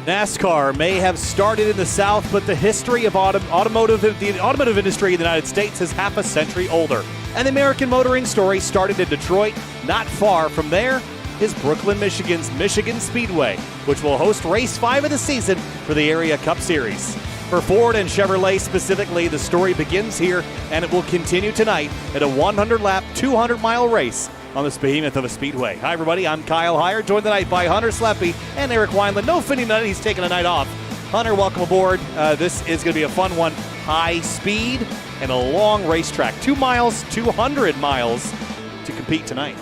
NASCAR may have started in the South, but the history of the automotive industry in the United States is half a century older. And the American motoring story started in Detroit. Not far from there is Brooklyn, Michigan's Michigan Speedway, which will host race 5 of the season for the Area Cup Series. For Ford and Chevrolet specifically, the story begins here, and it will continue tonight at a 100-lap, 200-mile race on this behemoth of a speedway. Hi, everybody. I'm Kyle Heyer, joined tonight by Hunter Sleppy and Eric Wineland. No Finney tonight. He's taking a night off. Hunter, welcome aboard. This is going to be a fun one. High speed and a long racetrack. 2 miles, 200 miles to compete tonight.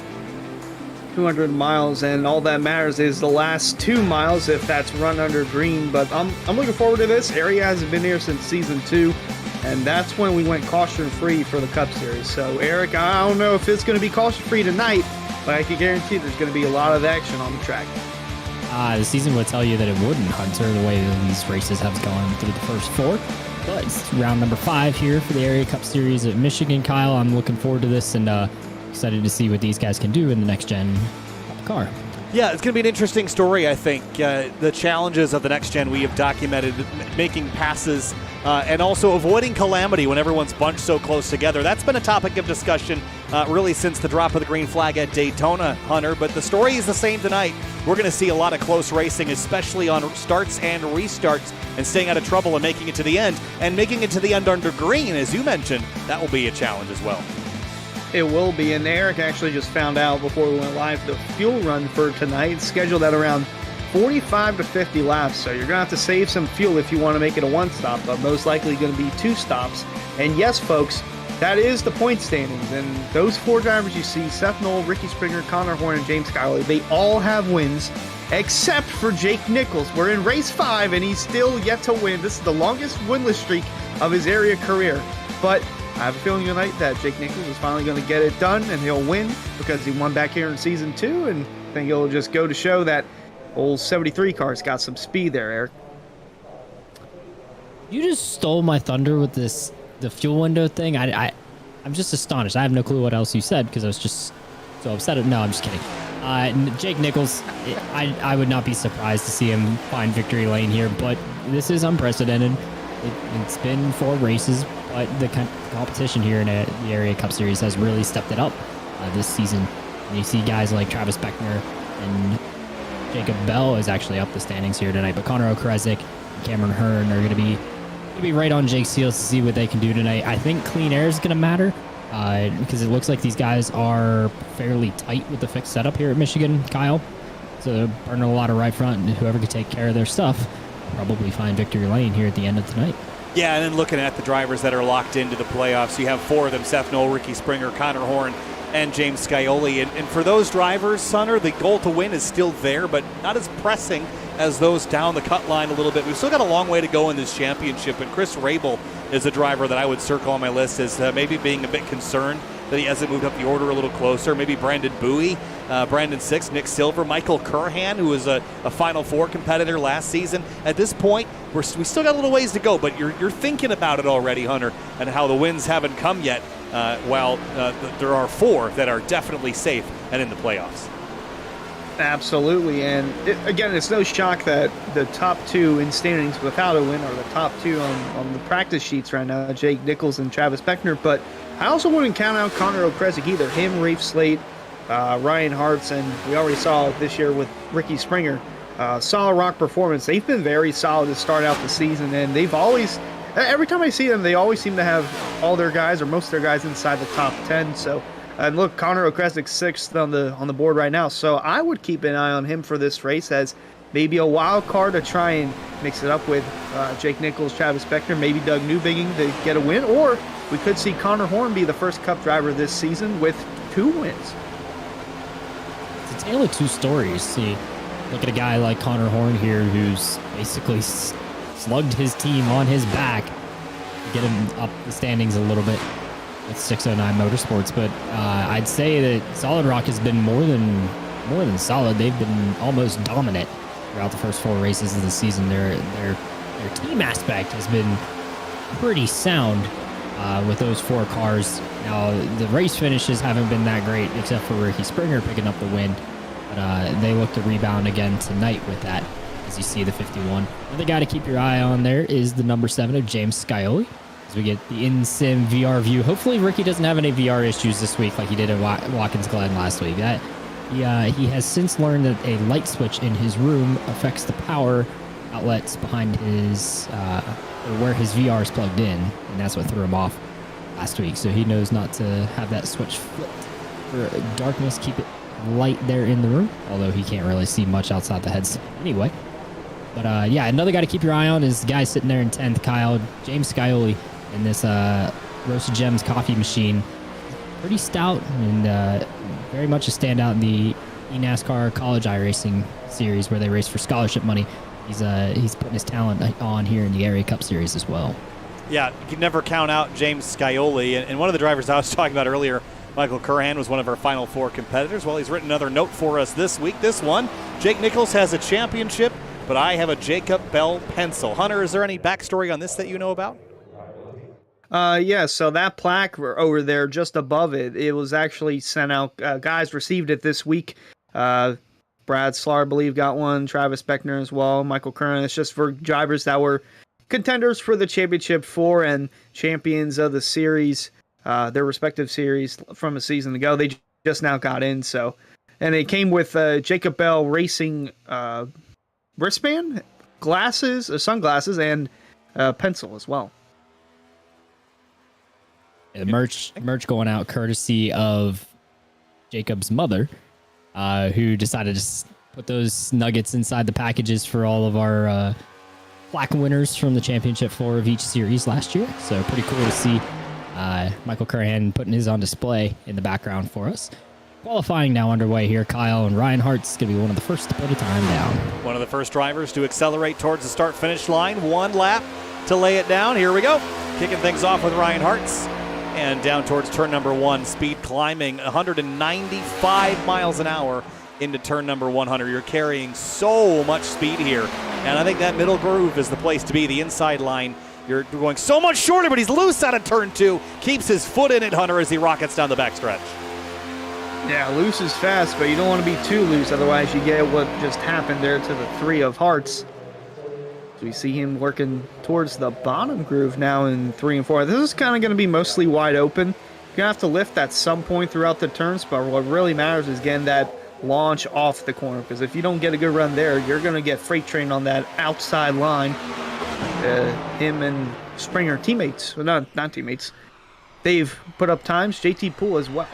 200 miles, and all that matters is the last 2 miles if that's run under green. But I'm looking forward to this. Area hasn't been here since season 2, and that's when we went caution-free for the Cup Series. So, Eric, I don't know if it's going to be caution-free tonight, but I can guarantee there's going to be a lot of action on the track. The season would tell you that it wouldn't, Hunter, the way that these races have gone through the first 4. But it's round number 5 here for the Area Cup Series at Michigan. Kyle, I'm looking forward to this and excited to see what these guys can do in the next-gen car. Yeah, it's going to be an interesting story, I think. The challenges of the next gen we have documented, making passes and also avoiding calamity when everyone's bunched so close together. That's been a topic of discussion really since the drop of the green flag at Daytona, Hunter. But the story is the same tonight. We're going to see a lot of close racing, especially on starts and restarts, and staying out of trouble and making it to the end. And making it to the end under green, as you mentioned, that will be a challenge as well. It will be, and Eric actually just found out before we went live the fuel run for tonight, scheduled at around 45 to 50 laps, so you're going to have to save some fuel if you want to make it a one-stop, but most likely going to be 2 stops. And yes, folks, that is the point standings, and those 4 drivers you see, Seth Knoll, Ricky Springer, Connor Horn, and James Skyler, they all have wins, except for Jake Nichols. We're in race 5, and he's still yet to win. This is the longest winless streak of his area career, but I have a feeling tonight that Jake Nichols is finally going to get it done, and he'll win because he won back here in season 2, and I think it'll just go to show that old 73 car's got some speed there, Eric. You just stole my thunder with the fuel window thing. I'm just astonished. I have no clue what else you said because I was just so upset. No, I'm just kidding. Jake Nichols, I would not be surprised to see him find victory lane here, but this is unprecedented. It's been 4 races, but the competition here in the Area Cup Series has really stepped it up this season. And you see guys like Travis Beckner and Jacob Bell is actually up the standings here tonight, but Connor Okrezik and Cameron Hearn are going to be right on Jake's heels to see what they can do tonight. I think clean air is going to matter because it looks like these guys are fairly tight with the fixed setup here at Michigan, Kyle. So they're burning a lot of right front, and whoever can take care of their stuff probably find victory lane here at the end of tonight. Yeah, and then looking at the drivers that are locked into the playoffs, you have 4 of them: Seth Knoll, Ricky Springer, Connor Horn, and James Scioli. And for those drivers, Hunter, the goal to win is still there, but not as pressing as those down the cut line a little bit. We've still got a long way to go in this championship, and Chris Rabel is a driver that I would circle on my list as maybe being a bit concerned that he hasn't moved up the order a little closer. Maybe Brandon Bowie, Brandon Six, Nick Silver, Michael Curhan, who was a Final Four competitor last season. At this point, we still got a little ways to go, but you're thinking about it already, Hunter, and how the wins haven't come yet, while there are 4 that are definitely safe and in the playoffs. Absolutely, and again, it's no shock that the top 2 in standings without a win are the top 2 on the practice sheets right now, Jake Nichols and Travis Beckner, but I also wouldn't count out Connor Okrezik either. Him, Reef Slate, Ryan Hartz, and we already saw this year with Ricky Springer. Solid rock performance. They've been very solid to start out the season, and they've always, every time I see them, they always seem to have all their guys or most of their guys inside the top 10. So, and look, Connor Okrezik's 6th on the board right now. So I would keep an eye on him for this race as maybe a wild card to try and mix it up with Jake Nichols, Travis Beckner, maybe Doug Newbigging to get a win, or we could see Connor Horn be the first Cup driver this season with 2 wins. It's a tale of 2 stories. See, look at a guy like Connor Horn here who's basically slugged his team on his back to get him up the standings a little bit with 609 Motorsports. But I'd say that Solid Rock has been more than solid. They've been almost dominant throughout the first 4 races of the season. Their team aspect has been pretty sound with those 4 cars. Now, the race finishes haven't been that great, except for Ricky Springer picking up the win. But they look to rebound again tonight with that. as you see the 51. Another guy to keep your eye on there is the number 7 of James Scioli, as we get the in-sim VR view. Hopefully Ricky doesn't have any VR issues this week like he did at Watkins Glen last week. He has since learned that a light switch in his room affects the power outlets behind his or where his VR is plugged in, and that's what threw him off last week. So he knows not to have that switch flipped for darkness, keep it light there in the room, although he can't really see much outside the heads anyway. But yeah, another guy to keep your eye on is the guy sitting there in 10th, Kyle, James Scioli, in this Roasted Gems coffee machine. Pretty stout and very much a standout in the eNASCAR College iRacing series where they race for scholarship money. He's putting his talent on here in the Area Cup Series as well. Yeah, you can never count out James Scioli. And one of the drivers I was talking about earlier, Michael Curran, was one of our Final Four competitors. Well, he's written another note for us this week. This one, Jake Nichols has a championship, but I have a Jacob Bell pencil. Hunter, is there any backstory on this that you know about? Yeah, so that plaque over there just above it, it was actually sent out. Guys received it this week. Brad Slar, I believe, got one. Travis Beckner as well. Michael Curran. It's just for drivers that were contenders for the Championship 4 and champions of the series, their respective series from a season ago. They just now got in. So, and it came with Jacob Bell Racing wristband, glasses, sunglasses, and pencil as well. The merch going out courtesy of Jacob's mother, who decided to put those nuggets inside the packages for all of our plaque winners from the championship 4 of each series last year. So pretty cool to see Michael Curran putting his on display in the background for us. Qualifying now underway here. Kyle and Ryan Hart's going to be one of the first to put a time down. One of the first drivers to accelerate towards the start-finish line. One lap to lay it down. Here we go. Kicking things off with Ryan Hart's. And down towards turn number 1, speed climbing 195 miles an hour into turn number 100. You're carrying so much speed here. And I think that middle groove is the place to be, the inside line. You're going so much shorter, but he's loose out of turn 2. Keeps his foot in it, Hunter, as he rockets down the backstretch. Yeah, loose is fast, but you don't want to be too loose. Otherwise, you get what just happened there to the 3 of Hearts. So we see him working towards the bottom groove now in 3 and 4. This is kind of going to be mostly wide open. You're going to have to lift at some point throughout the turns, but what really matters is getting that launch off the corner, because if you don't get a good run there, you're going to get freight trained on that outside line. Him and Springer teammates, well, not teammates, they've put up times. JT Poole as well.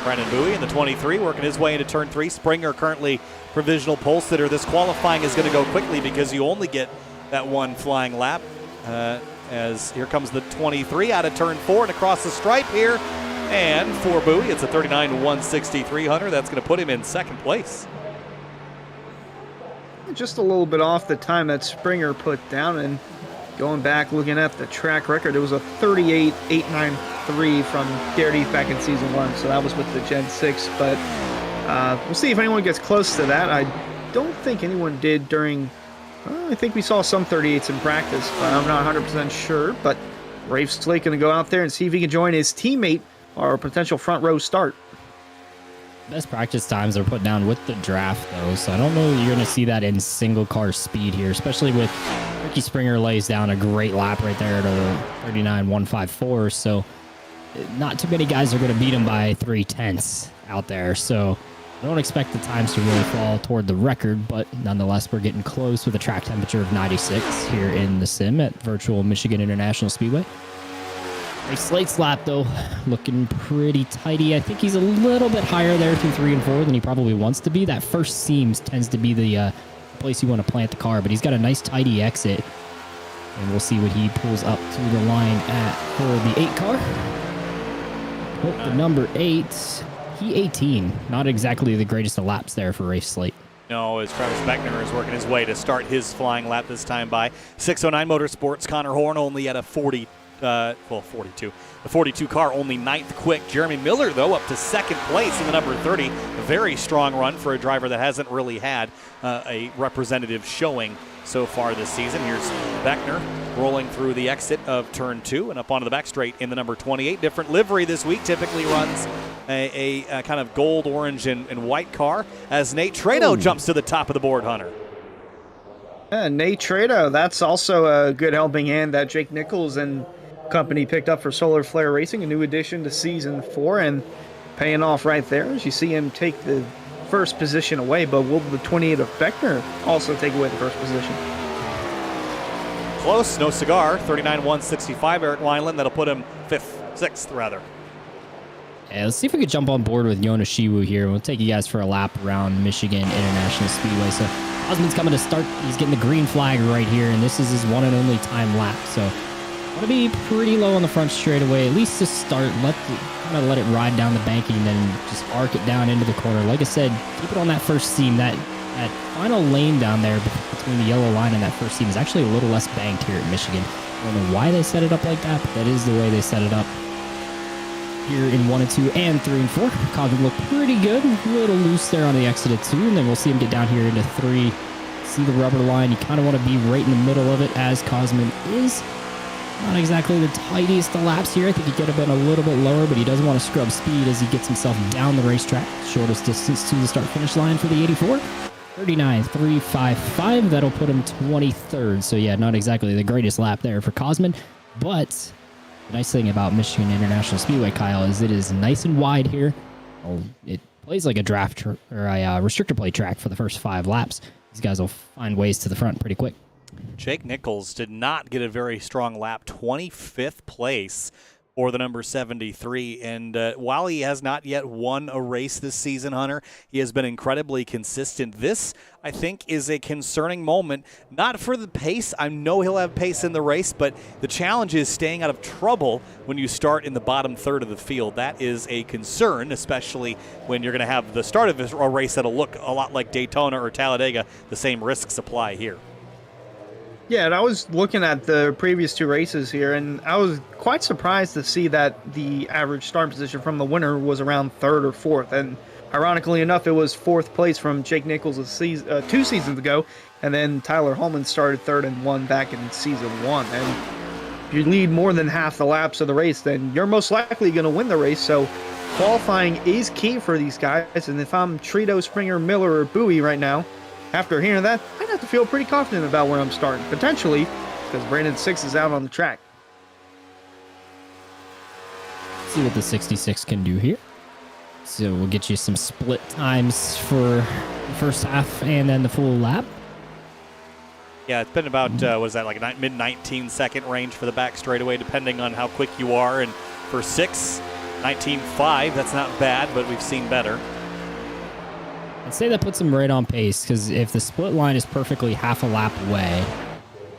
Brennan Bowie in the 23 working his way into turn 3. Springer currently provisional pole sitter. This qualifying is going to go quickly because you only get that one flying lap. As here comes the 23 out of turn 4 and across the stripe here. And for Bowie, it's a 39-163 Hunter. That's going to put him in second place. Just a little bit off the time that Springer put down, and going back looking at the track record, it was a 38.893 from Garrett Heath back in season 1, so that was with the Gen 6, but we'll see if anyone gets close to that. I don't think anyone did during, I think we saw some 38s in practice, but I'm not 100% sure, but Rafe Slate going to go out there and see if he can join his teammate or a potential front row start. Best practice times are put down with the draft, though, so I don't know that you're going to see that in single car speed here, especially with Ricky Springer lays down a great lap right there at a 39.154, so not too many guys are going to beat him by 3/10 out there, so I don't expect the times to really fall toward the record, but nonetheless, we're getting close with a track temperature of 96 here in the sim at virtual Michigan International Speedway. Rafe Slate's lap, though, looking pretty tidy. I think he's a little bit higher there through 3 and 4 than he probably wants to be. That first seams tends to be the place you want to plant the car, but he's got a nice tidy exit. And we'll see what he pulls up to the line at for the 8 car. Oh, the number 8, he 18. Not exactly the greatest of laps there for Rafe Slate. No, as Travis Beckner is working his way to start his flying lap this time by 609 Motorsports. Connor Horn only at a 42. The 42 car only 9th quick. Jeremy Miller, though, up to second place in the number 30. A very strong run for a driver that hasn't really had a representative showing so far this season. Here's Beckner rolling through the exit of turn 2 and up onto the back straight in the number 28. Different livery this week, typically runs a kind of gold, orange, and white car as Nate Trado jumps to the top of the board, Hunter. Yeah, Nate Trado, that's also a good helping hand that Jake Nichols and company picked up for Solar Flare Racing, a new addition to Season 4, and paying off right there as you see him take the first position away, but will the 28 of Beckner also take away the first position? Close, no cigar, 39-165, Eric Wineland. That'll put him 6th rather. Yeah, let's see if we could jump on board with Yona Shiwu here. We'll take you guys for a lap around Michigan International Speedway. So Osmond's coming to start. He's getting the green flag right here, and this is his one and only time lap. So want to be pretty low on the front straightaway, at least to start. Let it ride down the banking, then just arc it down into the corner. Like I said, keep it on that first seam. That final lane down there between the yellow line and that first seam is actually a little less banked here at Michigan. I don't know why they set it up like that, but that is the way they set it up. Here in 1 and 2 and 3 and 4. Cosmic look pretty good. A little loose there on the exit of 2, and then we'll see him get down here into 3. See the rubber line. You kind of want to be right in the middle of it, as Cosmin is. Not exactly the tightest of laps here. I think he could have been a little bit lower, but he doesn't want to scrub speed as he gets himself down the racetrack. Shortest distance to the start-finish line for the 84. 39.355. That'll put him 23rd. So yeah, not exactly the greatest lap there for Cosmin, but the nice thing about Michigan International Speedway, Kyle, is it is nice and wide here. It plays like a draft or a restrictor plate track for the first 5 laps. These guys will find ways to the front pretty quick. Jake Nichols did not get a very strong lap, 25th place for the number 73. And while he has not yet won a race this season, Hunter, he has been incredibly consistent. This, I think, is a concerning moment, not for the pace. I know he'll have pace in the race, but the challenge is staying out of trouble when you start in the bottom third of the field. That is a concern, especially when you're going to have the start of a race that'll look a lot like Daytona or Talladega. The same risks apply here. Yeah, and I was looking at the previous 2 races here, and I was quite surprised to see that the average start position from the winner was around 3rd or 4th. And ironically enough, it was 4th place from Jake Nichols 2 seasons ago, and then Tyler Holman started 3rd and won back in season 1. And if you lead more than half the laps of the race, then you're most likely going to win the race. So qualifying is key for these guys. And if I'm Trito, Springer, Miller, or Bowie right now, after hearing that, I'd have to feel pretty confident about where I'm starting, potentially, because Brandon 6 is out on the track. See what the 66 can do here. So we'll get you some split times for the first half and then the full lap. Yeah, it's been about, like a mid-19 second range for the back straightaway, depending on how quick you are. And for 6, 19.5, that's not bad, but we've seen better. I'd say that puts him right on pace, because if the split line is perfectly half a lap away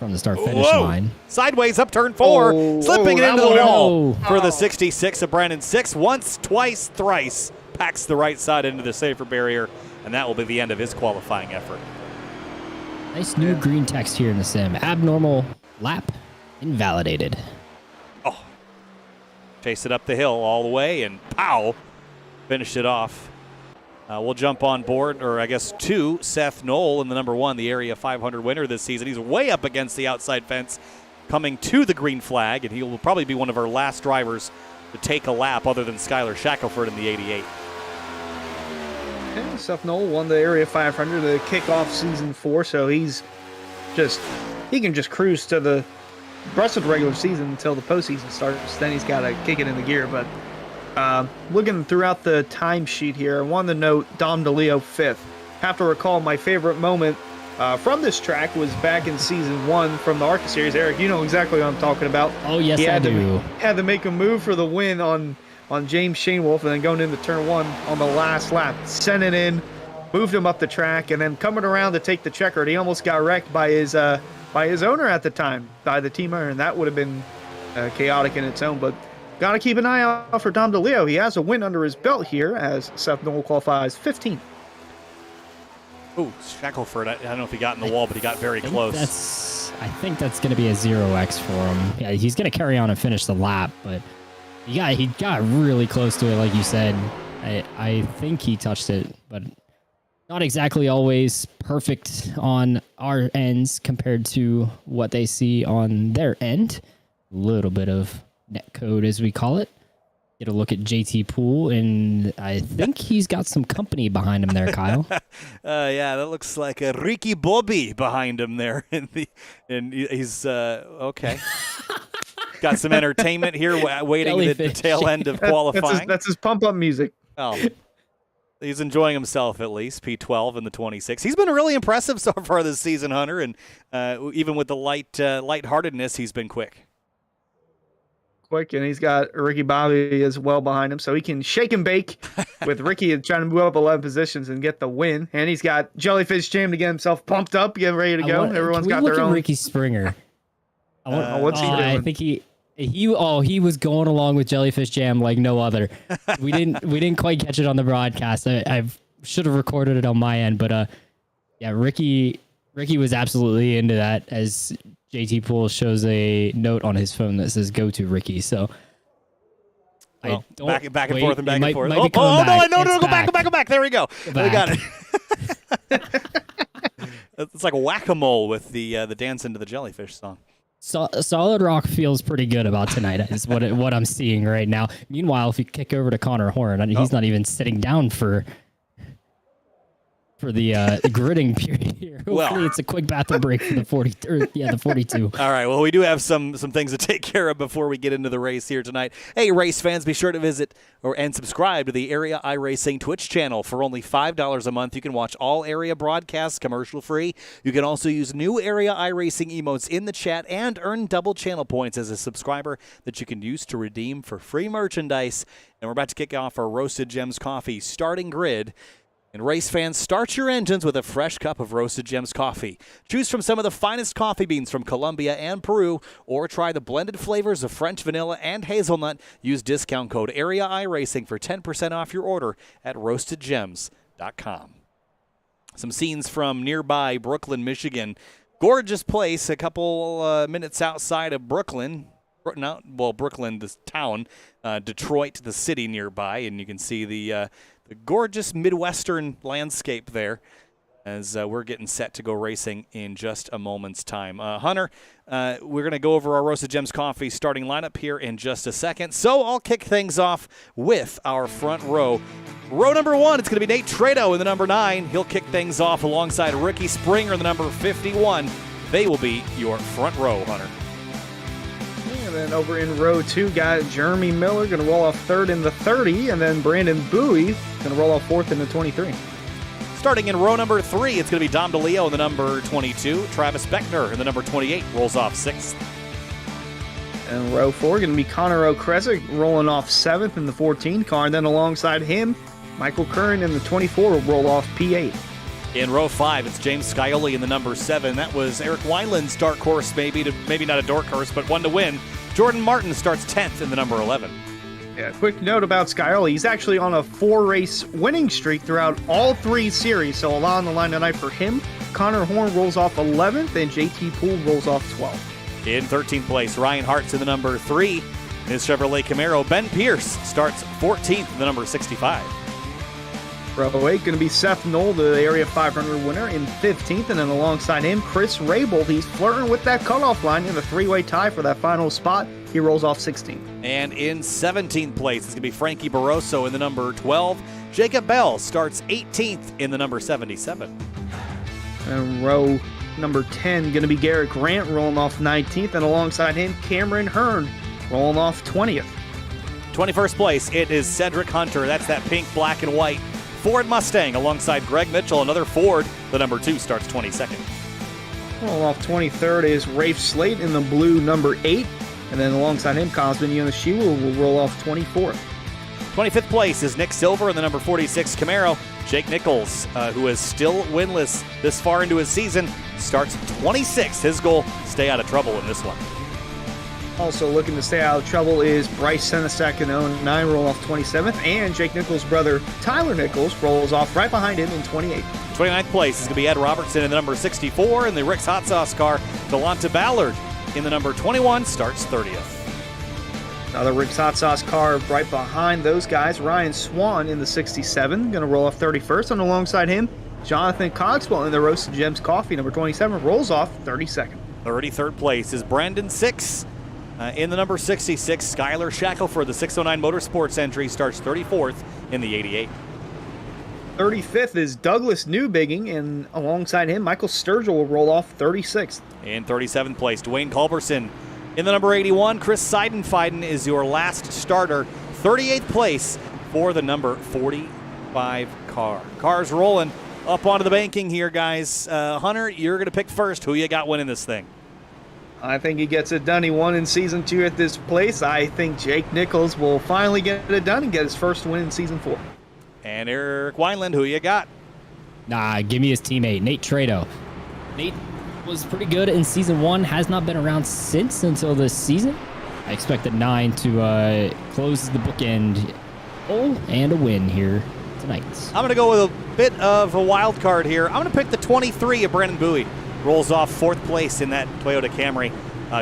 from the start-finish line. Sideways up turn 4, slipping it into the wall for the 66 of Brandon 6. Once, twice, thrice, packs the right side into the safer barrier, and that will be the end of his qualifying effort. Nice new green text here in the sim. Abnormal lap invalidated. Oh, chase it up the hill all the way, and pow, finished it off. We'll jump on board, or I guess to Seth Knoll in the number 1, the Area 500 winner this season. He's way up against the outside fence, coming to the green flag, and he will probably be one of our last drivers to take a lap other than Skylar Shackelford in the 88. Yeah, Seth Knoll won the Area 500 to kick off season 4, so he can just cruise to the rest of the regular season until the postseason starts. Then he's got to kick it into gear, but looking throughout the timesheet here, I wanted to note Dom DeLeo 5th. Have to recall my favorite moment from this track was back in season 1 from the ARCA series. Eric, you know exactly what I'm talking about. Oh, yes, I do. Had to make a move for the win on James Shanewolf, and then going into turn 1 on the last lap. Sent it in, moved him up the track, and then coming around to take the checkered, he almost got wrecked by his owner at the time, by the team owner, and that would have been chaotic in its own, but got to keep an eye out for Dom DeLeo. He has a win under his belt here as Seth Knoll qualifies 15th. Oh, Shackelford, I don't know if he got in the wall, but he got very close. I think that's going to be a 0x for him. Yeah, he's going to carry on and finish the lap, but he got really close to it, like you said. I think he touched it, but not exactly always perfect on our ends compared to what they see on their end. A little bit of net code, as we call it. Get a look at JT Poole, and I think he's got some company behind him there, Kyle. Yeah, that looks like a Ricky Bobby behind him there. And he's okay. Got some entertainment here waiting at the tail end of qualifying. That's his pump-up music. Oh. He's enjoying himself at least. P12 in the 26. He's been really impressive so far this season, Hunter, and even with the lightheartedness, he's been quick. And he's got Ricky Bobby as well behind him, so he can shake and bake with Ricky trying to move up 11 positions and get the win. And he's got Jellyfish Jam to get himself pumped up, getting ready to go. Everyone's got their own. Ricky Springer. What's he doing? I think he was going along with Jellyfish Jam like no other. We didn't quite catch it on the broadcast. I should have recorded it on my end, but yeah, Ricky was absolutely into that, as JT Poole shows a note on his phone that says "Go to Ricky." So well, back and forth and back and forth. No, go back. There we go. We got it. It's like whack-a-mole with the dance into the jellyfish song. Solid Rock feels pretty good about tonight, is what I'm seeing right now. Meanwhile, if you kick over to Connor Horn, he's not even sitting down for the gridding period here. Hopefully it's a quick bathroom break for the 42. All right, well, we do have some things to take care of before we get into the race here tonight. Hey, race fans, be sure to visit and subscribe to the Area iRacing Twitch channel. For only $5 a month, you can watch all area broadcasts commercial-free. You can also use new Area iRacing emotes in the chat and earn double channel points as a subscriber that you can use to redeem for free merchandise. And we're about to kick off our Roasted Gems Coffee starting grid. And race fans, start your engines with a fresh cup of Roasted Gems coffee. Choose from some of the finest coffee beans from Colombia and Peru, or try the blended flavors of French vanilla and hazelnut. Use discount code Area iRacing for 10% off your order at roastedgems.com. Some scenes from nearby Brooklyn, Michigan. Gorgeous place, a couple minutes outside of Brooklyn. Brooklyn, this town, Detroit, the city nearby, and you can see the gorgeous Midwestern landscape there as we're getting set to go racing in just a moment's time. Hunter, we're going to go over our Roasted Gems Coffee starting lineup here in just a second, so I'll kick things off with our front row. Row number 1, it's going to be Nate Trado in the number 9. He'll kick things off alongside Ricky Springer in the number 51. They will be your front row, Hunter. And then over in row 2, got Jeremy Miller going to roll off 3rd in the 30, and then Brandon Bowie going to roll off 4th in the 23. Starting in row number 3, it's going to be Dom DeLeo in the number 22. Travis Beckner in the number 28 rolls off 6th. And row 4 going to be Connor O'Kresick rolling off 7th in the 14 car, and then alongside him, Michael Curran in the 24 will roll off P8. In row 5, it's James Scioli in the number 7. That was Eric Wineland's dark horse, maybe not a dark horse, but one to win. Jordan Martin starts 10th in the number 11. Yeah, quick note about Scioli. He's actually on a 4-race winning streak throughout all 3 series, so a lot on the line tonight for him. Connor Horn rolls off 11th, and JT Poole rolls off 12th. In 13th place, Ryan Hart's in the number 3. In his Chevrolet Camaro, Ben Pierce starts 14th in the number 65. Row 8 going to be Seth Knoll, the Area 500 winner, in 15th, and then alongside him, Chris Rabel. He's flirting with that cutoff line in the 3-way tie for that final spot. He rolls off 16th. And in 17th place, it's going to be Frankie Barroso in the number 12. Jacob Bell starts 18th in the number 77. And row number 10 going to be Garrett Grant rolling off 19th, and alongside him, Cameron Hearn rolling off 20th. 21st place, it is Cedric Hunter. That's that pink, black, and white Ford Mustang alongside Greg Mitchell, another Ford. The number 2 starts 22nd. Well, off 23rd is Rafe Slate in the blue number 8. And then alongside him, Cosmin Yonashiwa will roll off 24th. 25th place is Nick Silver in the number 46 Camaro. Jake Nichols, who is still winless this far into his season, starts 26th. His goal, stay out of trouble in this one. Also looking to stay out of trouble is Bryce Senesac in 09, roll off 27th, and Jake Nichols' brother Tyler Nichols rolls off right behind him in 28th. 29th place is going to be Ed Robertson in the number 64, and the Rick's Hot Sauce car, Delonta Ballard in the number 21, starts 30th. Another Rick's Hot Sauce car right behind those guys, Ryan Swan in the 67, going to roll off 31st, and alongside him, Jonathan Cogswell in the Roasted Gems Coffee, number 27, rolls off 32nd. 33rd place is Brandon Six. In the number 66, Skylar Shackelford, the 609 Motorsports entry, starts 34th in the 88. 35th is Douglas Newbigging, and alongside him, Michael Sturgill will roll off 36th. In 37th place, Dwayne Culberson. In the number 81, Chris Seidenfeiden is your last starter. 38th place for the number 45 car. Cars rolling up onto the banking here, guys. Hunter, you're going to pick first. Who you got winning this thing? I think he gets it done. He won in Season 2 at this place. I think Jake Nichols will finally get it done and get his first win in Season 4. And Eric Wineland, who you got? Nah, give me his teammate, Nate Trado. Nate was pretty good in Season 1, has not been around since until this season. I expect the 9 to close the bookend and a win here tonight. I'm going to go with a bit of a wild card here. I'm going to pick the 23 of Brandon Bowie. Rolls off 4th place in that Toyota Camry.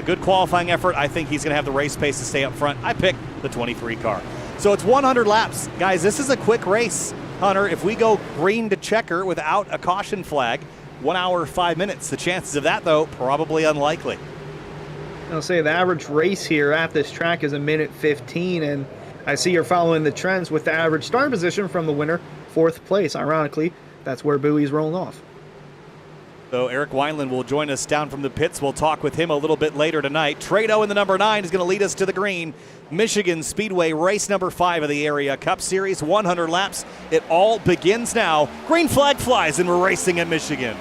Good qualifying effort. I think he's going to have the race pace to stay up front. I pick the 23 car. So it's 100 laps. Guys, this is a quick race. Hunter, if we go green to checker without a caution flag, 1 hour, 5 minutes. The chances of that, though, probably unlikely. I'll say the average race here at this track is 1:15, and I see you're following the trends with the average start position from the winner, 4th place. Ironically, that's where Bowie's rolling off. So Eric Wineland will join us down from the pits. We'll talk with him a little bit later tonight. Trado in the number 9 is going to lead us to the green. Michigan Speedway, race number 5 of the Area Cup Series, 100 laps. It all begins now. Green flag flies, and we're racing at Michigan.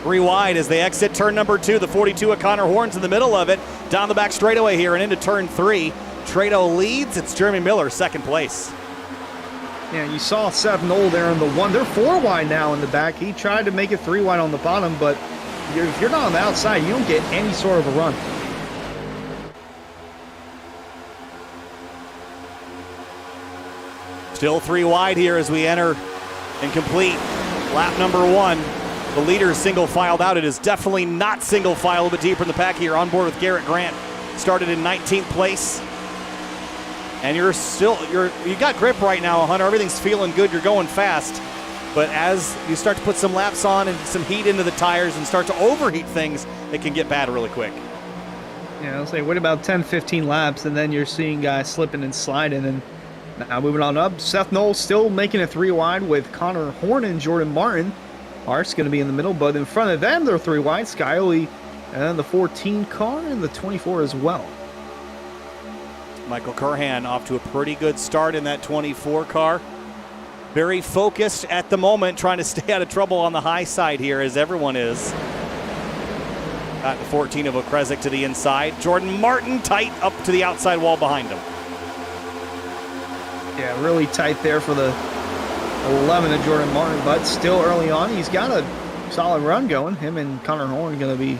Three wide as they exit turn number 2. The 42 of Connor Horns in the middle of it. Down the back straightaway here and into turn 3. Trado leads. It's Jeremy Miller, 2nd place. Yeah, you saw Seth Knoll there in the 1. They're 4 wide now in the back. He tried to make it 3 wide on the bottom, but if you're not on the outside, you don't get any sort of a run. Still 3 wide here as we enter and complete lap number 1. The leader is single filed out. It is definitely not single file, a little bit deeper in the pack here. On board with Garrett Grant. Started in 19th place. And you got grip right now, Hunter. Everything's feeling good. You're going fast. But as you start to put some laps on and some heat into the tires and start to overheat things, it can get bad really quick. Yeah, I'll say, what about 10, 15 laps, and then you're seeing guys slipping and sliding. And now moving on up, Seth Knoll still making it 3 wide with Connor Horn and Jordan Martin. Art's going to be in the middle, but in front of them, they're 3 wide. Skyly and the 14 car and the 24 as well. Michael Curhan off to a pretty good start in that 24 car. Very focused at the moment, trying to stay out of trouble on the high side here, as everyone is. Got the 14 of Okrezik to the inside. Jordan Martin tight up to the outside wall behind him. Yeah, really tight there for the 11 of Jordan Martin, but still early on, he's got a solid run going. Him and Connor Horn going to be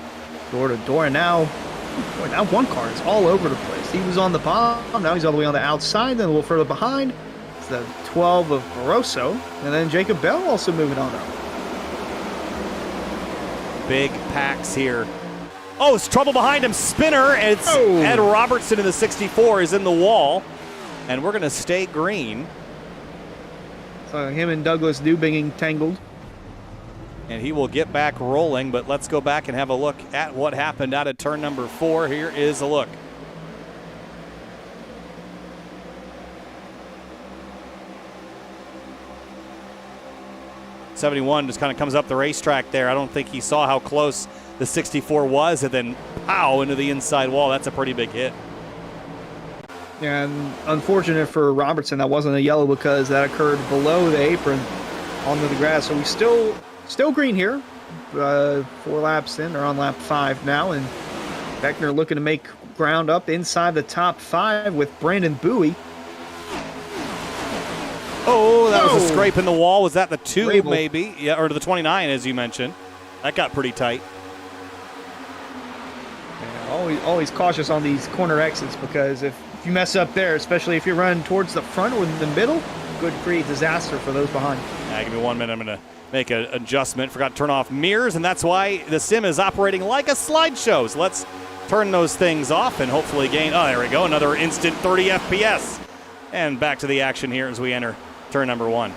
door to door. And now one car is all over the place. He was on the bottom, now he's all the way on the outside, then a little further behind. It's the 12 of Barroso, and then Jacob Bell also moving on up. Big packs here. Oh, it's trouble behind him. Spinner. It's Ed Robertson in the 64 is in the wall, and we're going to stay green. So him and Douglas Newbigging tangled. And he will get back rolling, but let's go back and have a look at what happened out of turn number 4. Here is a look. '71 just kind of comes up the racetrack there. I don't think he saw how close the 64 was, and then pow into the inside wall. That's a pretty big hit. Yeah, and unfortunate for Robertson, that wasn't a yellow because that occurred below the apron onto the grass. So we still green here. 4 laps in, or on lap 5 now, and Beckner looking to make ground up inside the top 5 with Brandon Bowie. Oh, that was a scrape in the wall. Was that the 2 Rabel. maybe? Yeah, or the 29 as you mentioned. That got pretty tight. Yeah, always cautious on these corner exits, because if you mess up there, especially if you're running towards the front or the middle, could create disaster for those behind. Give me 1 minute. I'm going to make an adjustment. Forgot to turn off mirrors, and that's why the sim is operating like a slideshow. So let's turn those things off and hopefully gain. Oh, there we go. Another instant 30 FPS. And back to the action here as we enter turn number 1.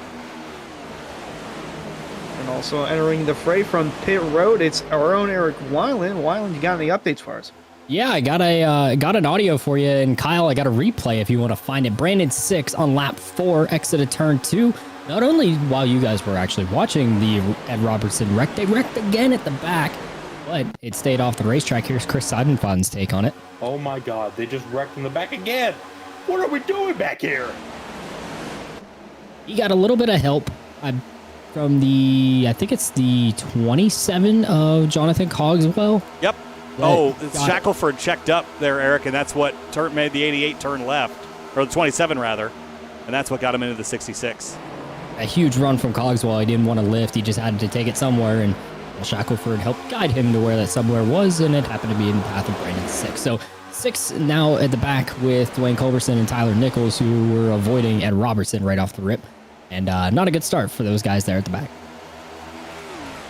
And also entering the fray from pit road, it's our own Eric Weiland. Weiland, you got any updates for us? Yeah, I got an audio for you, and Kyle, I got a replay if you want to find it. Brandon 6 on lap 4, exited turn 2. Not only while you guys were actually watching the Ed Robertson wreck, they wrecked again at the back, but it stayed off the racetrack. Here's Chris Seidenfaden's take on it. Oh my God, they just wrecked in the back again. What are we doing back here? He got a little bit of help from I think it's the 27 of Jonathan Cogswell. Yep. Shackelford checked up there, Eric, and that's what made the 88 turn left, or the 27 rather, and that's what got him into the 66. A huge run from Cogswell. He didn't want to lift. He just had to take it somewhere, and Shackelford helped guide him to where that somewhere was, and it happened to be in the path of Brandon 6. So 6 now at the back with Dwayne Culberson and Tyler Nichols, who were avoiding Ed Robertson right off the rip. And not a good start for those guys there at the back.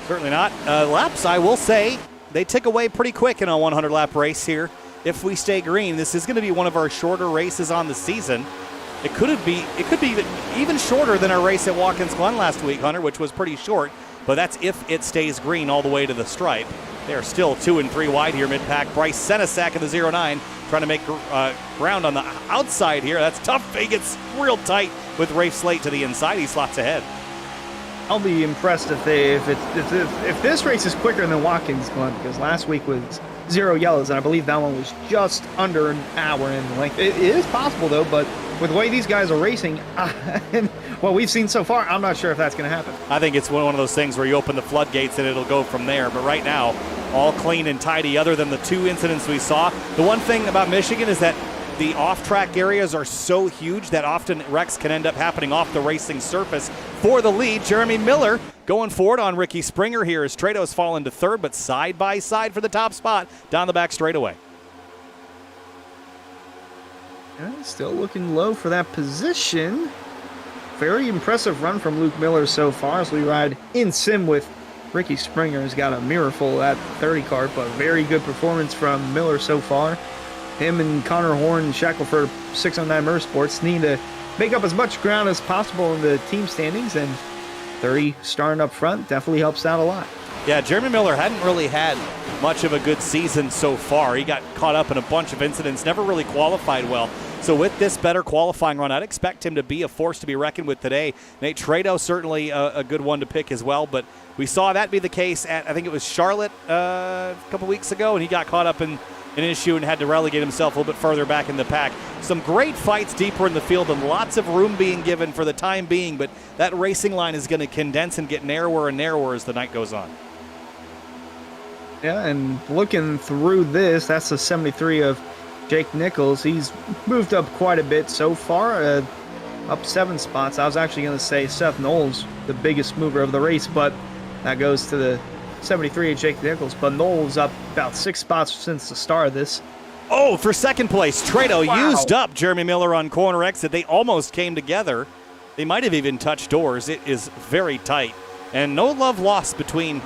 Certainly not. Laps, I will say, they tick away pretty quick in a 100-lap race here. If we stay green, this is going to be one of our shorter races on the season. It could be even shorter than our race at Watkins Glen last week, Hunter, which was pretty short. But that's if it stays green all the way to the stripe. They are still 2 and 3 wide here mid-pack. Bryce Senesac in the 09 trying to make ground on the outside here. That's tough. He gets real tight with Rafe Slate to the inside. He slots ahead. I'll be impressed if this race is quicker than Watkins Glen, because last week was 0 yellows, and I believe that one was just under an hour in length. It is possible, though, but with the way these guys are racing, and what we've seen so far, I'm not sure if that's going to happen. I think it's one of those things where you open the floodgates and it'll go from there. But right now, all clean and tidy other than the 2 incidents we saw. The one thing about Michigan is that the off-track areas are so huge that often wrecks can end up happening off the racing surface. For the lead, Jeremy Miller going forward on Ricky Springer here as Trado's fallen to third, but side by side for the top spot down the back straightaway. Yeah, still looking low for that position. Very impressive run from Luke Miller so far as we ride in sim with Ricky Springer. Has got a miracle at 30 car, but very good performance from Miller so far. Him and Connor Horn and Shackelford 609 Motorsports need to make up as much ground as possible in the team standings, and 30 starting up front definitely helps out a lot. Yeah, Jeremy Miller hadn't really had much of a good season so far. He got caught up in a bunch of incidents, never really qualified well. So with this better qualifying run, I'd expect him to be a force to be reckoned with today. Nate Trado, certainly a good one to pick as well, but we saw that be the case at, I think it was Charlotte a couple weeks ago, and he got caught up in an issue and had to relegate himself a little bit further back in the pack. Some great fights deeper in the field and lots of room being given for the time being, but that racing line is going to condense and get narrower and narrower as the night goes on. Yeah, and looking through this, that's the 73 of Jake Nichols. He's moved up quite a bit so far, up 7 spots. I was actually going to say Seth Knowles, the biggest mover of the race, but that goes to the 73 of Jake Nichols. But Knowles up about 6 spots since the start of this. Oh, for second place, Trado used up Jeremy Miller on corner exit. They almost came together. They might have even touched doors. It is very tight. And no love lost between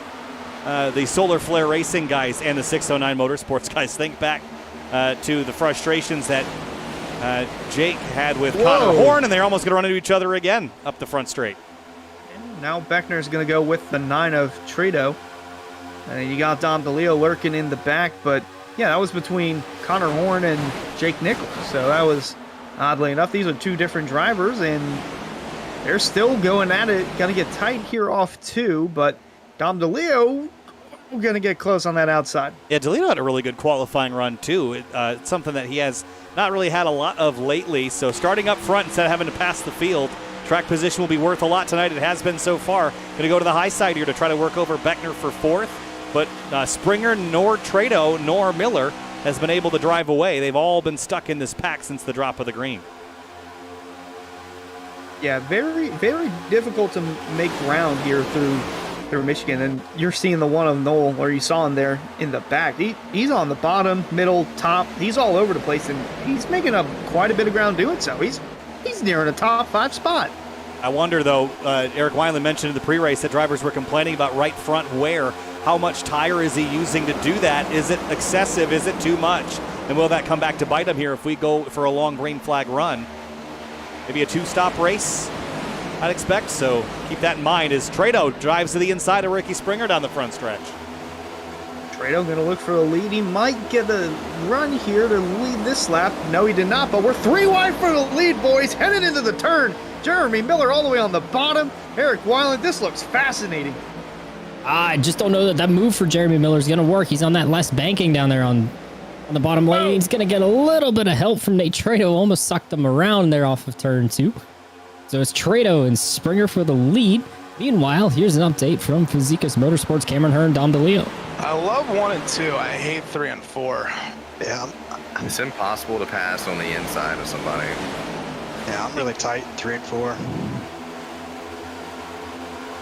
the Solar Flare Racing guys and the 609 Motorsports guys. Think back to the frustrations that Jake had with Connor Horn, and they're almost going to run into each other again up the front straight. And now Beckner's going to go with the 9 of Trado. And you got Dom DeLeo lurking in the back, but yeah, that was between Connor Horn and Jake Nichols. So that was, oddly enough, these are 2 different drivers, and they're still going at it. Going to get tight here off 2, but Dom DeLeo going to get close on that outside. Yeah, DeLeo had a really good qualifying run, too. It's something that he has not really had a lot of lately. So starting up front instead of having to pass the field, track position will be worth a lot tonight. It has been so far. Going to go to the high side here to try to work over Beckner for 4th. But Springer, nor Trado, nor Miller has been able to drive away. They've all been stuck in this pack since the drop of the green. Yeah, very, very difficult to make ground here through Michigan. And you're seeing the one of Knoll, or you saw him there in the back. He's on the bottom, middle, top. He's all over the place, and he's making up quite a bit of ground doing so. He's nearing a top 5 spot. I wonder, though, Eric Wineland mentioned in the pre-race that drivers were complaining about right front wear. How much tire is he using to do that? Is it excessive? Is it too much? And will that come back to bite him here if we go for a long green flag run? Maybe a 2-stop race, I'd expect. So keep that in mind as Trado drives to the inside of Ricky Springer down the front stretch. Trado going to look for a lead. He might get a run here to lead this lap. No, he did not, but we're 3 wide for the lead, boys. Headed into the turn. Jeremy Miller all the way on the bottom. Eric Weiland, this looks fascinating. I just don't know that move for Jeremy Miller is going to work. He's on that less banking down there on the bottom lane. He's going to get a little bit of help from Nate Trado. Almost sucked him around there off of turn 2. So it's Trado and Springer for the lead. Meanwhile, here's an update from Fazekas Motorsports, Cameron Hearn, Dom DeLeo. I love 1 and 2. I hate 3 and 4. Yeah, It's impossible to pass on the inside of somebody. I'm really tight, 3 and 4.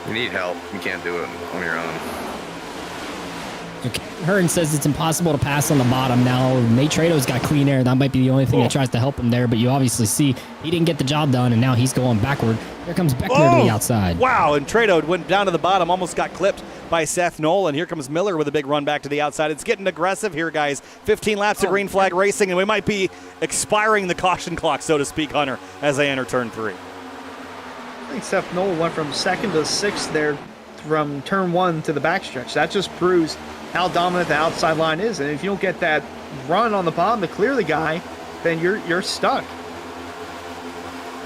You need help. You can't do it on your own. Okay. Hearn says it's impossible to pass on the bottom. Now, Nate Trado's got clean air. That might be the only thing that tries to help him there, but you obviously see he didn't get the job done, and now he's going backward. Here comes Beckner to the outside. Wow, and Trado went down to the bottom, almost got clipped by Seth Knoll, and here comes Miller with a big run back to the outside. It's getting aggressive here, guys. 15 laps of green flag racing, and we might be expiring the caution clock, so to speak, Hunter, as they enter turn 3. I think Seth Knoll went from 2nd to 6th there from turn 1 to the backstretch. That just proves how dominant the outside line is. And if you don't get that run on the bottom to clear the guy, then you're stuck.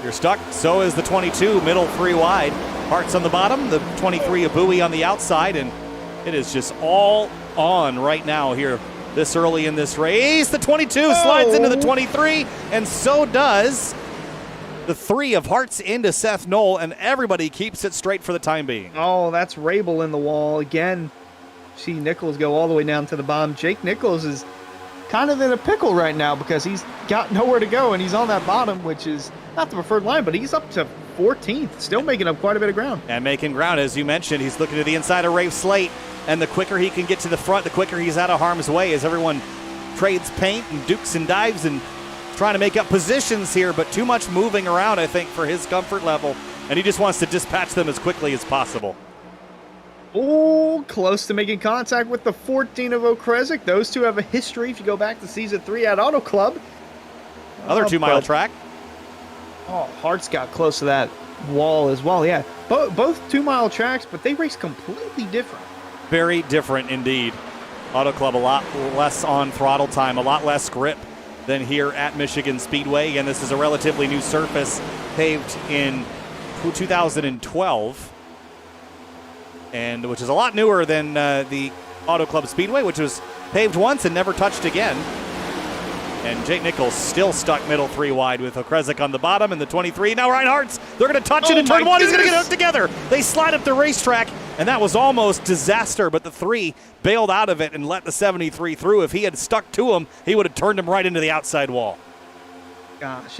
You're stuck. So is the 22, middle 3 wide. Hart's on the bottom, the 23 a buoy on the outside, and it is just all on right now here this early in this race. The 22 slides into the 23, and so does the 3 of Hart's into Seth Knoll, and everybody keeps it straight for the time being. Oh, that's Rabel in the wall. Again, see Nichols go all the way down to the bottom. Jake Nichols is kind of in a pickle right now because he's got nowhere to go, and he's on that bottom, which is not the preferred line, but he's up to 14th, still making up quite a bit of ground. And making ground, as you mentioned, he's looking to the inside of Rafe Slate, and the quicker he can get to the front, the quicker he's out of harm's way as everyone trades paint and dukes and dives and trying to make up positions here, but too much moving around, I think, for his comfort level, and he just wants to dispatch them as quickly as possible. Oh, close to making contact with the 14 of Okresic. Those two have a history if you go back to season 3 at Auto Club. Other 2-mile track. Oh, Hart's got close to that wall as well. Yeah, both 2-mile tracks, but they race completely different. Very different indeed. Auto Club a lot less on throttle time, a lot less grip than here at Michigan Speedway. Again, this is a relatively new surface paved in 2012, and which is a lot newer than the Auto Club Speedway, which was paved once and never touched again. And Jake Nichols still stuck middle 3 wide with Okresic on the bottom and the 23. Now Ryan Hart's, they're going to touch it in turn 1. He's going to get it together. They slide up the racetrack, and that was almost disaster, but the 3 bailed out of it and let the 73 through. If he had stuck to him, he would have turned him right into the outside wall. Gosh,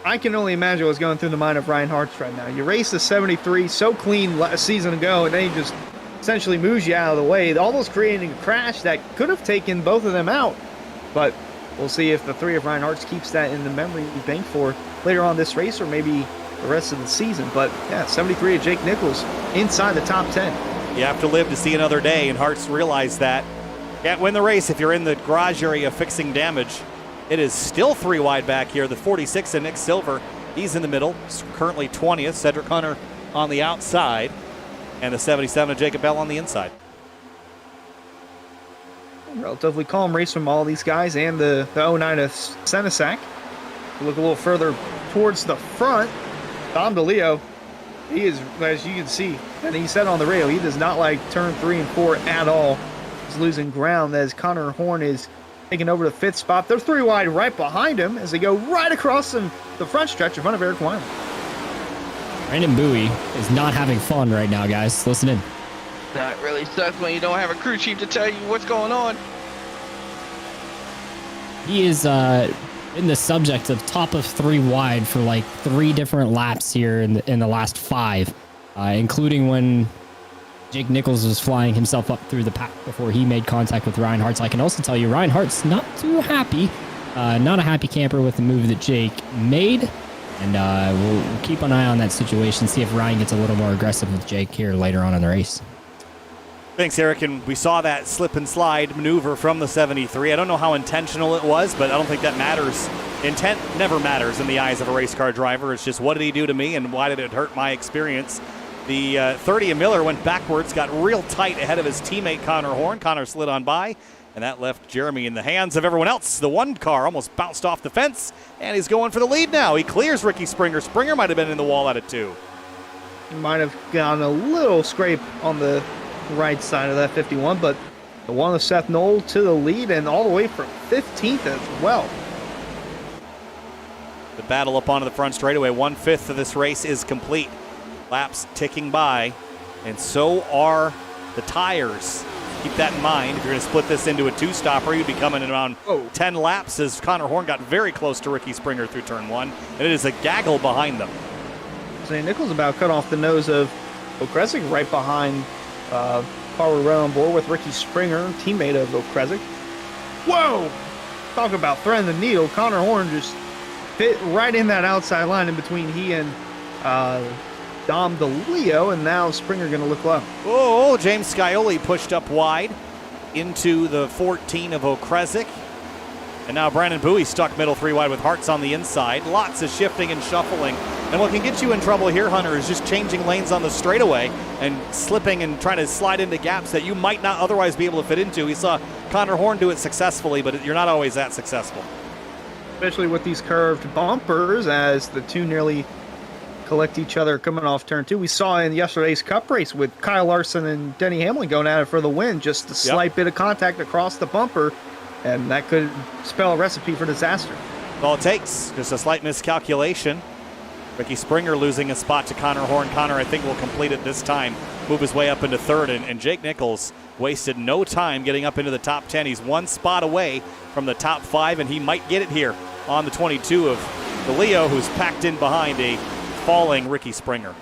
I can only imagine what's going through the mind of Ryan Hartz right now. You raced the 73 so clean a season ago, and then he just essentially moves you out of the way, almost creating a crash that could have taken both of them out. But we'll see if the 3 of Ryan Hartz keeps that in the memory bank for later on this race or maybe the rest of the season. But yeah, 73 of Jake Nichols inside the top 10. You have to live to see another day, and Hartz realized that. Can't win the race if you're in the garage area fixing damage. It is still 3 wide back here. The 46 of Nick Silver, he's in the middle, currently 20th. Cedric Hunter on the outside, and the 77 of Jacob Bell on the inside. Relatively calm race from all these guys, and the 09 of Senesac. Look a little further towards the front. Dom DeLeo, he is, as you can see, and he said on the radio, he does not like turn 3 and 4 at all. He's losing ground as Connor Horn is taking over the 5th spot. They're 3 wide right behind him as they go right across the front stretch in front of Eric Weiland. Brandon Bowie is not having fun right now, guys. Listen in. That really sucks when you don't have a crew chief to tell you what's going on. He is in the subject of top of 3 wide for like 3 different laps here in the last 5, including when Jake Nichols was flying himself up through the pack before he made contact with Ryan Hartz. I can also tell you Ryan Hartz not too happy, not a happy camper with the move that Jake made. And we'll keep an eye on that situation, see if Ryan gets a little more aggressive with Jake here later on in the race. Thanks, Eric. And we saw that slip and slide maneuver from the 73. I don't know how intentional it was, but I don't think that matters. Intent never matters in the eyes of a race car driver. It's just, what did he do to me and why did it hurt my experience? The 30 of Miller went backwards, got real tight ahead of his teammate Connor Horn. Connor slid on by, and that left Jeremy in the hands of everyone else. The one car almost bounced off the fence, and he's going for the lead now. He clears Ricky Springer. Springer might have been in the wall at it too. Might have gotten a little scrape on the right side of that 51, but the one of Seth Knoll to the lead and all the way from 15th as well. The battle up onto the front straightaway. 1/5 of this race is complete. Laps ticking by, and so are the tires. Keep that in mind. If you're going to split this into a two-stopper, you'd be coming in around 10 laps as Connor Horn got very close to Ricky Springer through turn 1, and it is a gaggle behind them. St. Nichols about cut off the nose of Okresic right behind Carl right on board with Ricky Springer, teammate of Okresic. Whoa! Talk about threading the needle. Connor Horn just fit right in that outside line in between he and Dom DeLeo, and now Springer going to look low. Oh, James Scioli pushed up wide into the 14 of Okresic. And now Brandon Bowie stuck middle 3 wide with Hartz on the inside. Lots of shifting and shuffling. And what can get you in trouble here, Hunter, is just changing lanes on the straightaway and slipping and trying to slide into gaps that you might not otherwise be able to fit into. We saw Connor Horn do it successfully, but you're not always that successful. Especially with these curved bumpers as the two nearly collect each other coming off turn 2. We saw in yesterday's Cup race with Kyle Larson and Denny Hamlin going at it for the win, just a slight bit of contact across the bumper, and that could spell a recipe for disaster. All it takes, just a slight miscalculation. Ricky Springer losing a spot to Connor Horn. Connor, I think, will complete it this time, move his way up into third, and Jake Nichols wasted no time getting up into the top 10. He's one spot away from the top 5, and he might get it here on the 22 of DeLeo, who's packed in behind a falling Ricky Springer.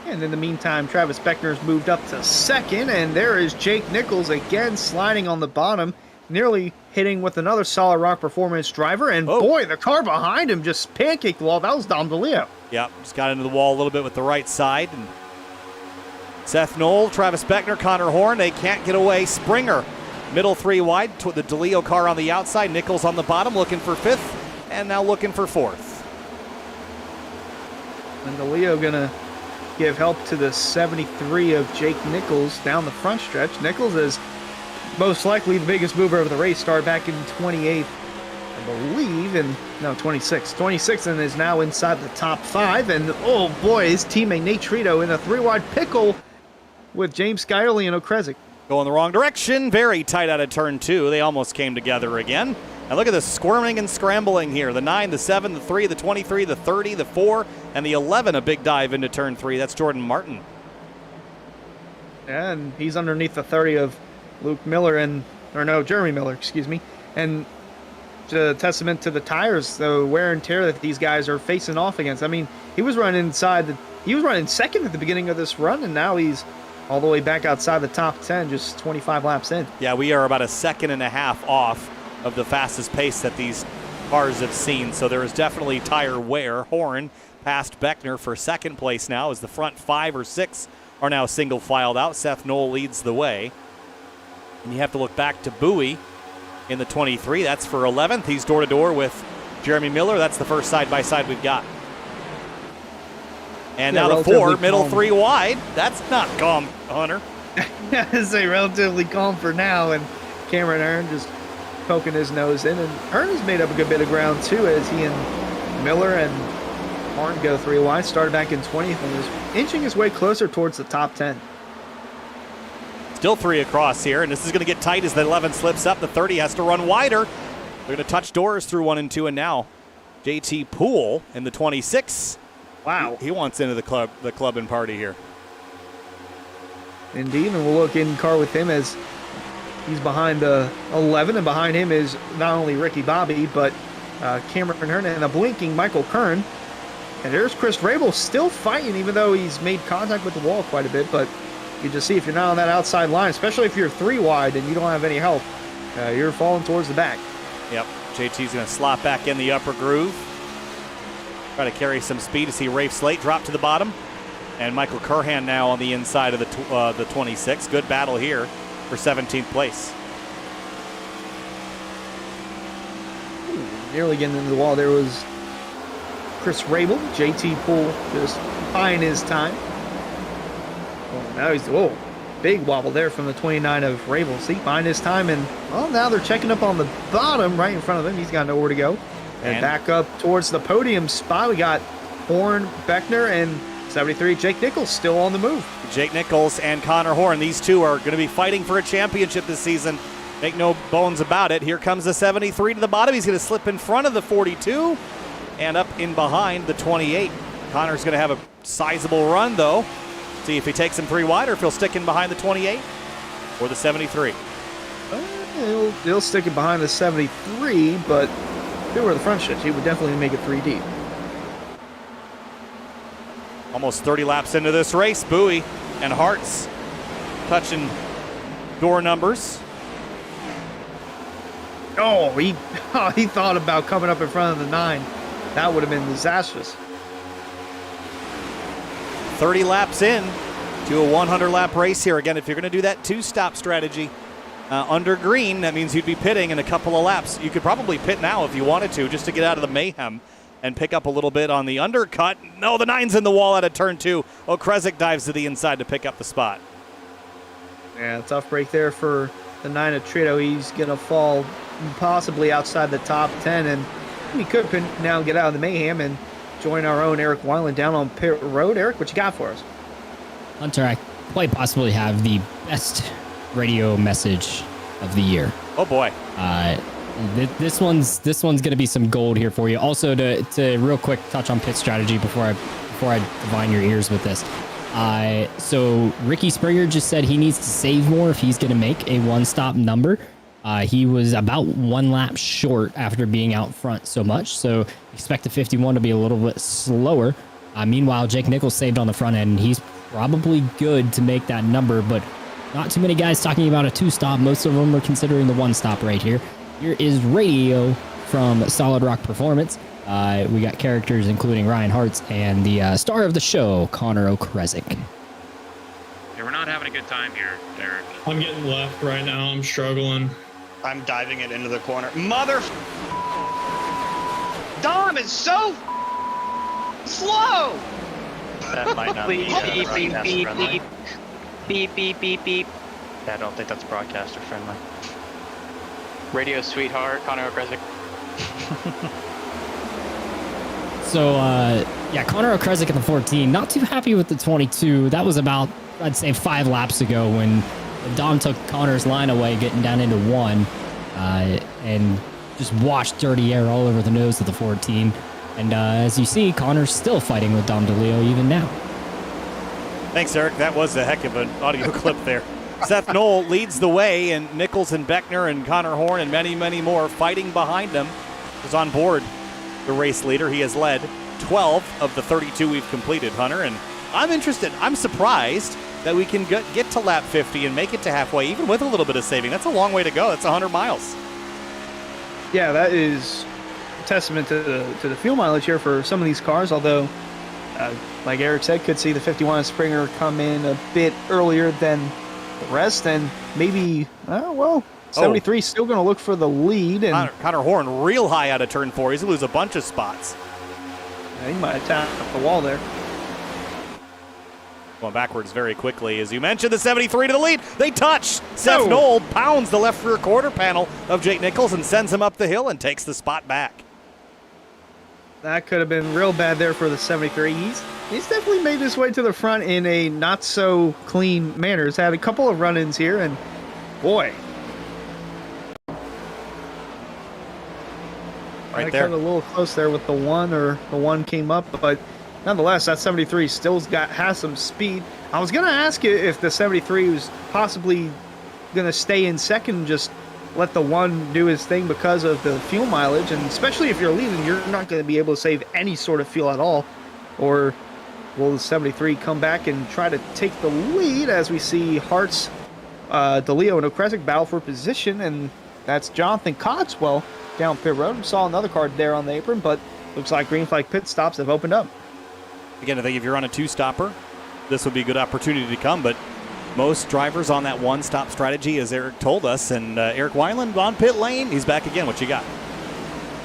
And in the meantime, Travis Beckner's moved up to second, and there is Jake Nichols again sliding on the bottom, nearly hitting with another solid rock performance driver, and boy, the car behind him just pancaked the wall. That was Dom DeLeo. Yep, just got into the wall a little bit with the right side. And Seth Knoll, Travis Beckner, Connor Horn, they can't get away. Springer, middle 3 wide, the DeLeo car on the outside. Nichols on the bottom, looking for 5th, and now looking for 4th. And DeLeo gonna give help to the 73 of Jake Nichols down the front stretch. Nichols is most likely the biggest mover of the race, started back in 28th, I believe, and no, 26th, and is now inside the top 5. And oh boy, his teammate Nate Trito in a 3 wide pickle with James Scioli and Okresic. Going the wrong direction, very tight out of turn 2. They almost came together again. And look at the squirming and scrambling here. The 9, the 7, the 3, the 23, the 30, the 4, and the 11, a big dive into turn 3. That's Jordan Martin. And he's underneath the 30 of Jeremy Miller, excuse me. And a testament to the tires, the wear and tear that these guys are facing off against. I mean, he was running second at the beginning of this run, and now he's all the way back outside the top 10, just 25 laps in. Yeah, we are about a second and a half off of the fastest pace that these cars have seen. So there is definitely tire wear. Horn past Beckner for second place now as the front 5 or 6 are now single filed out. Seth Knoll leads the way. And you have to look back to Bowie in the 23. That's for 11th. He's door to door with Jeremy Miller. That's the first side-by-side we've got. And now the 4, middle 3 wide. That's not calm, Hunter. I say relatively calm for now, and Cameron Earn just poking his nose in, and Earn has made up a good bit of ground too as he and Miller and Horn go 3 wide. Started back in 20th and is inching his way closer towards the top 10. Still 3 across here, and this is going to get tight as the 11 slips up. The 30 has to run wider. They're going to touch doors through 1 and 2, and now JT Poole in the 26. Wow. He wants into the club and party here. Indeed, and we'll look in car with him as he's behind the 11, and behind him is not only Ricky Bobby, but Cameron Hearn and a blinking Michael Kern. And there's Chris Rabel still fighting, even though he's made contact with the wall quite a bit. But you just see if you're not on that outside line, especially if you're 3 wide and you don't have any help, you're falling towards the back. Yep, JT's going to slot back in the upper groove. Try to carry some speed to see Rafe Slate drop to the bottom. And Michael Curhan now on the inside of the 26. Good battle here for 17th place. Nearly getting into the wall. There was Chris Rabel, JT Poole just buying his time. Oh, now he's, big wobble there from the 29 of Rabel. See, buying his time, and well, now they're checking up on the bottom right in front of him. He's got nowhere to go. And back up towards the podium spot, we got Horn, Beckner, and 73, Jake Nichols still on the move. Jake Nichols and Connor Horn, these two are going to be fighting for a championship this season. Make no bones about it. Here comes the 73 to the bottom. He's going to slip in front of the 42 and up in behind the 28. Connor's going to have a sizable run, though. See if he takes him 3 wide or if he'll stick in behind the 28 or the 73. He'll stick it behind the 73, but if it were the front stretch, he would definitely make it 3 deep. Almost 30 laps into this race. Bowie and Hartz touching door numbers. Oh, he thought about coming up in front of the 9. That would have been disastrous. 30 laps in to a 100-lap race here. Again, if you're going to do that 2-stop strategy under green, that means you'd be pitting in a couple of laps. You could probably pit now if you wanted to, just to get out of the mayhem and pick up a little bit on the undercut. No, the 9's in the wall out of turn 2. Okrezik dives to the inside to pick up the spot. Yeah, tough break there for the 9 of Trito. He's going to fall possibly outside the top 10, and he could now get out of the mayhem and join our own Eric Weiland down on pit road. Eric, what you got for us? Hunter, I quite possibly have the best radio message of the year. Oh boy. This one's gonna be some gold here for you. Also, to real quick touch on pit strategy before I divine your ears with this. So Ricky Springer just said he needs to save more if he's gonna make a 1-stop number. He was about 1 lap short after being out front so much, so expect the 51 to be a little bit slower. Meanwhile, Jake Nichols saved on the front end. He's probably good to make that number, but not too many guys talking about a 2-stop. Most of them are considering the 1-stop right here. Here is radio from Solid Rock Performance. We got characters including Ryan Hartz and the star of the show, Connor Okrezik. Yeah, we're not having a good time here, Derek. I'm getting left right now. I'm struggling. I'm diving it into the corner. Mother. Dom is so slow. That might not be Beep, beep, broadcaster beep, friendly. beep. Beep, beep, beep, beep. Yeah, I don't think that's broadcaster friendly. Radio sweetheart, Connor Okrezik. So, yeah, Connor Okrezik in the 14. Not too happy with the 22. That was about, I'd say, 5 laps ago when Dom took Connor's line away, getting down into 1, and just washed dirty air all over the nose of the 14. And as you see, Connor's still fighting with Dom DeLeo even now. Thanks, Eric. That was a heck of an audio clip there. Seth Knoll leads the way, and Nichols and Beckner and Connor Horn and many, many more fighting behind him. Is on board the race leader. He has led 12 of the 32 we've completed, Hunter, and I'm interested. I'm surprised that we can get to lap 50 and make it to halfway, even with a little bit of saving. That's a long way to go. That's 100 miles. Yeah, that is a testament to the fuel mileage here for some of these cars, although, like Eric said, could see the 51 Springer come in a bit earlier than the rest, and maybe, 73 still going to look for the lead. And Connor Horn real high out of turn 4. He's going to lose a bunch of spots. He might have tapped the wall there. Going backwards very quickly. As you mentioned, the 73 to the lead. They touch. Seth Knoll pounds the left rear quarter panel of Jake Nichols and sends him up the hill and takes the spot back. That could have been real bad there for the 73. He's definitely made his way to the front in a not so clean manner. He's had a couple of run-ins here, and boy. Right there. Got a little close there with the 1, or the 1 came up, but nonetheless, that 73 still has some speed. I was going to ask you if the 73 was possibly going to stay in second, just let the 1 do his thing because of the fuel mileage, and especially if you're leading, you're not going to be able to save any sort of fuel at all. Or will the 73 come back and try to take the lead as we see Hartz, DeLeo, and Okrezik battle for position, and that's Jonathan Cotswell down pit road. We saw another car there on the apron, but looks like green flag pit stops have opened up. Again, I think if you're on a two-stopper, this would be a good opportunity to come, but most drivers on that one-stop strategy, as Eric told us, and Eric Wineland on pit lane, he's back again. What you got?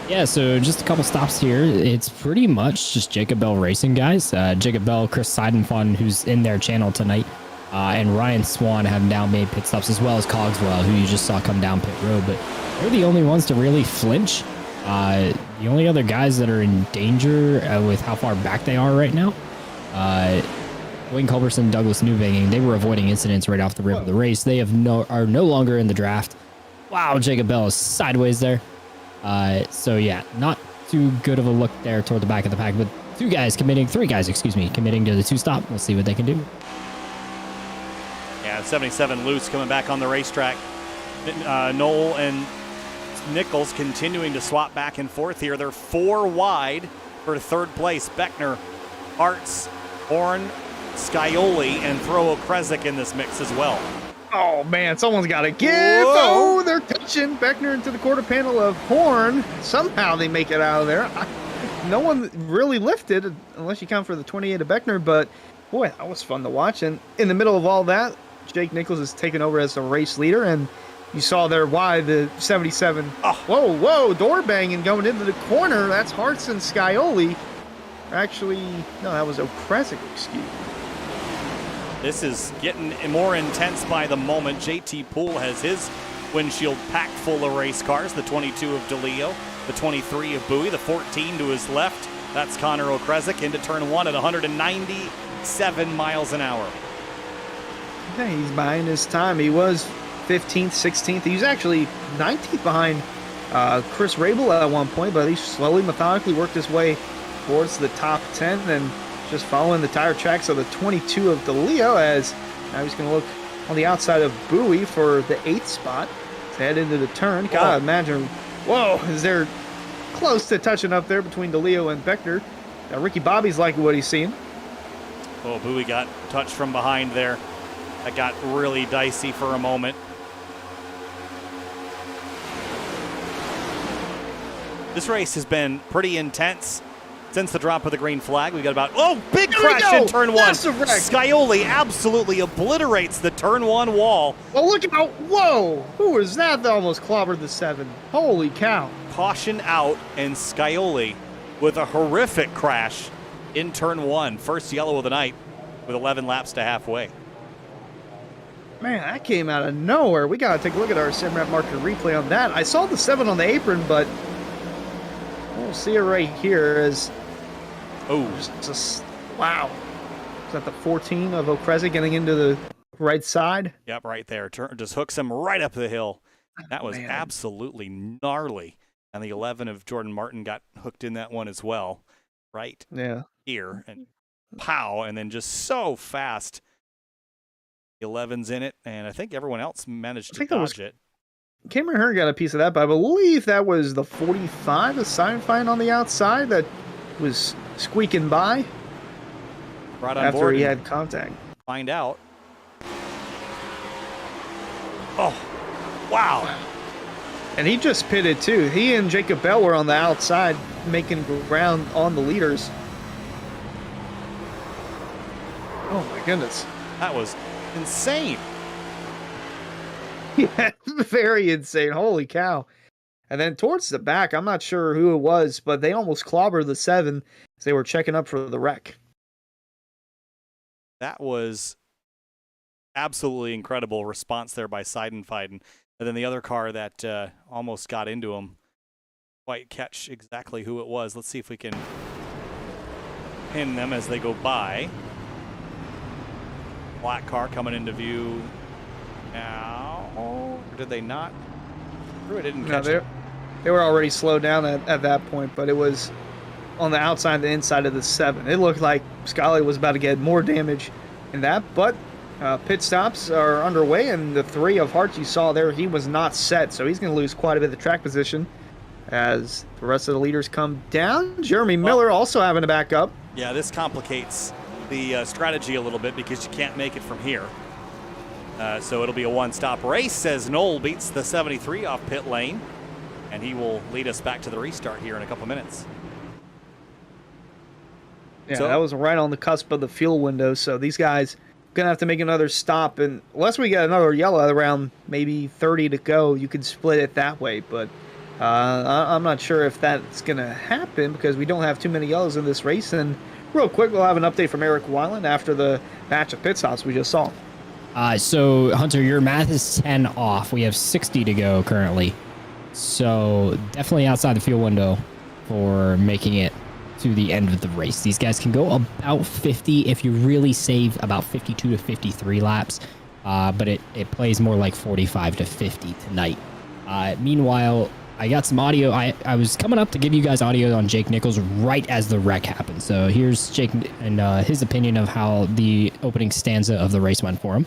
Yeah, so just a couple stops here. It's pretty much just Jacob Bell racing, guys. Jacob Bell, Chris Seidenfon, who's in their channel tonight, and Ryan Swan have now made pit stops, as well as Cogswell, who you just saw come down pit road. But they're the only ones to really flinch. The only other guys that are in danger with how far back they are right now, Wayne Culberson, Douglas Newbanking, they were avoiding incidents right off the rip of the race. They are no longer in the draft. Wow, Jacob Bell is sideways there. So yeah, not too good of a look there toward the back of the pack, but three guys committing to the two-stop. We'll see what they can do. Yeah, 77 loose coming back on the racetrack. Knoll and Nichols continuing to swap back and forth here. They're 4 wide for third place. Beckner, Hartz, Horn, Scioli, and throw Okrezik in this mix as well. Oh, man, someone's got to give. Whoa. Oh, they're touching Beckner into the quarter panel of Horn. Somehow they make it out of there. No one really lifted, unless you count for the 28 of Beckner, but boy, that was fun to watch. And in the middle of all that, Jake Nichols is taking over as the race leader, and you saw there why the 77. Oh. Whoa, door banging going into the corner. That's Hartz and Scioli. Actually, no, that was Okrezik, excuse me. This is getting more intense by the moment. JT Poole has his windshield packed full of race cars. The 22 of DeLeo, the 23 of Bowie, the 14 to his left. That's Connor Okrezik into turn 1 at 197 miles an hour. Yeah, he's buying his time. He was 15th, 16th. He was actually 19th behind Chris Rabel at one point, but he slowly, methodically worked his way towards the top 10 and just following the tire tracks of the 22 of DeLeo, as now he's going to look on the outside of Bowie for the 8th spot to head into the turn. Gotta imagine, is there close to touching up there between DeLeo and Beckner. Now Ricky Bobby's liking what he's seeing. Oh, Bowie got touched from behind there. That got really dicey for a moment. This race has been pretty intense since the drop of the green flag. We got about, big crash in turn 1. Scioli absolutely obliterates the turn 1 wall. Oh, look out. Whoa. Who was that almost clobbered the 7? Holy cow. Caution out, and Scioli with a horrific crash in turn 1. First yellow of the night with 11 laps to halfway. Man, that came out of nowhere. We got to take a look at our SimRap marker replay on that. I saw the 7 on the apron, but we'll see it right here as... wow. Is that the 14 of Okrezik getting into the right side? Yep, right there. Just hooks him right up the hill. That was absolutely gnarly. And the 11 of Jordan Martin got hooked in that one as well. Right here. And pow. And then just so fast. The 11's in it. And I think everyone else managed to dodge it. Cameron Hearn got a piece of that, but I believe that was the 45, the Seinfeld on the outside that was squeaking by right on after board he had contact. Find out. Oh, wow. And he just pitted too. He and Jacob Bell were on the outside making ground on the leaders. Oh my goodness. That was insane. Yeah, very insane. Holy cow. And then towards the back, I'm not sure who it was, but they almost clobbered the 7 as they were checking up for the wreck. That was absolutely incredible response there by Seidenfeiden. And then the other car that almost got into him, quite catch exactly who it was. Let's see if we can pin them as they go by. Black car coming into view now. Or did they not? It didn't catch it. They were already slowed down at that point, but it was on the outside and the inside of the 7. It looked like Scully was about to get more damage in that, but pit stops are underway, and the 3 of Hart you saw there, he was not set, so he's going to lose quite a bit of track position as the rest of the leaders come down. Jeremy Miller also having to back up. Yeah, this complicates the strategy a little bit because you can't make it from here. So it'll be a one-stop race as Knoll beats the 73 off pit lane, and he will lead us back to the restart here in a couple minutes. Yeah, So- that was right on the cusp of the fuel window. So these guys gonna have to make another stop, and unless we get another yellow around maybe 30 to go, you could split it that way. But I'm not sure if that's gonna happen because we don't have too many yellows in this race. And real quick, we'll have an update from Eric Weiland after the batch of pit stops we just saw. So Hunter, your math is 10 off. We have 60 to go currently. So definitely outside the fuel window for making it to the end of the race. These guys can go about 50 if you really save about 52 to 53 laps. But it plays more like 45 to 50 tonight. Meanwhile, I got some audio. I was coming up to give you guys audio on Jake Nichols right as the wreck happened. So here's Jake and his opinion of how the opening stanza of the race went for him.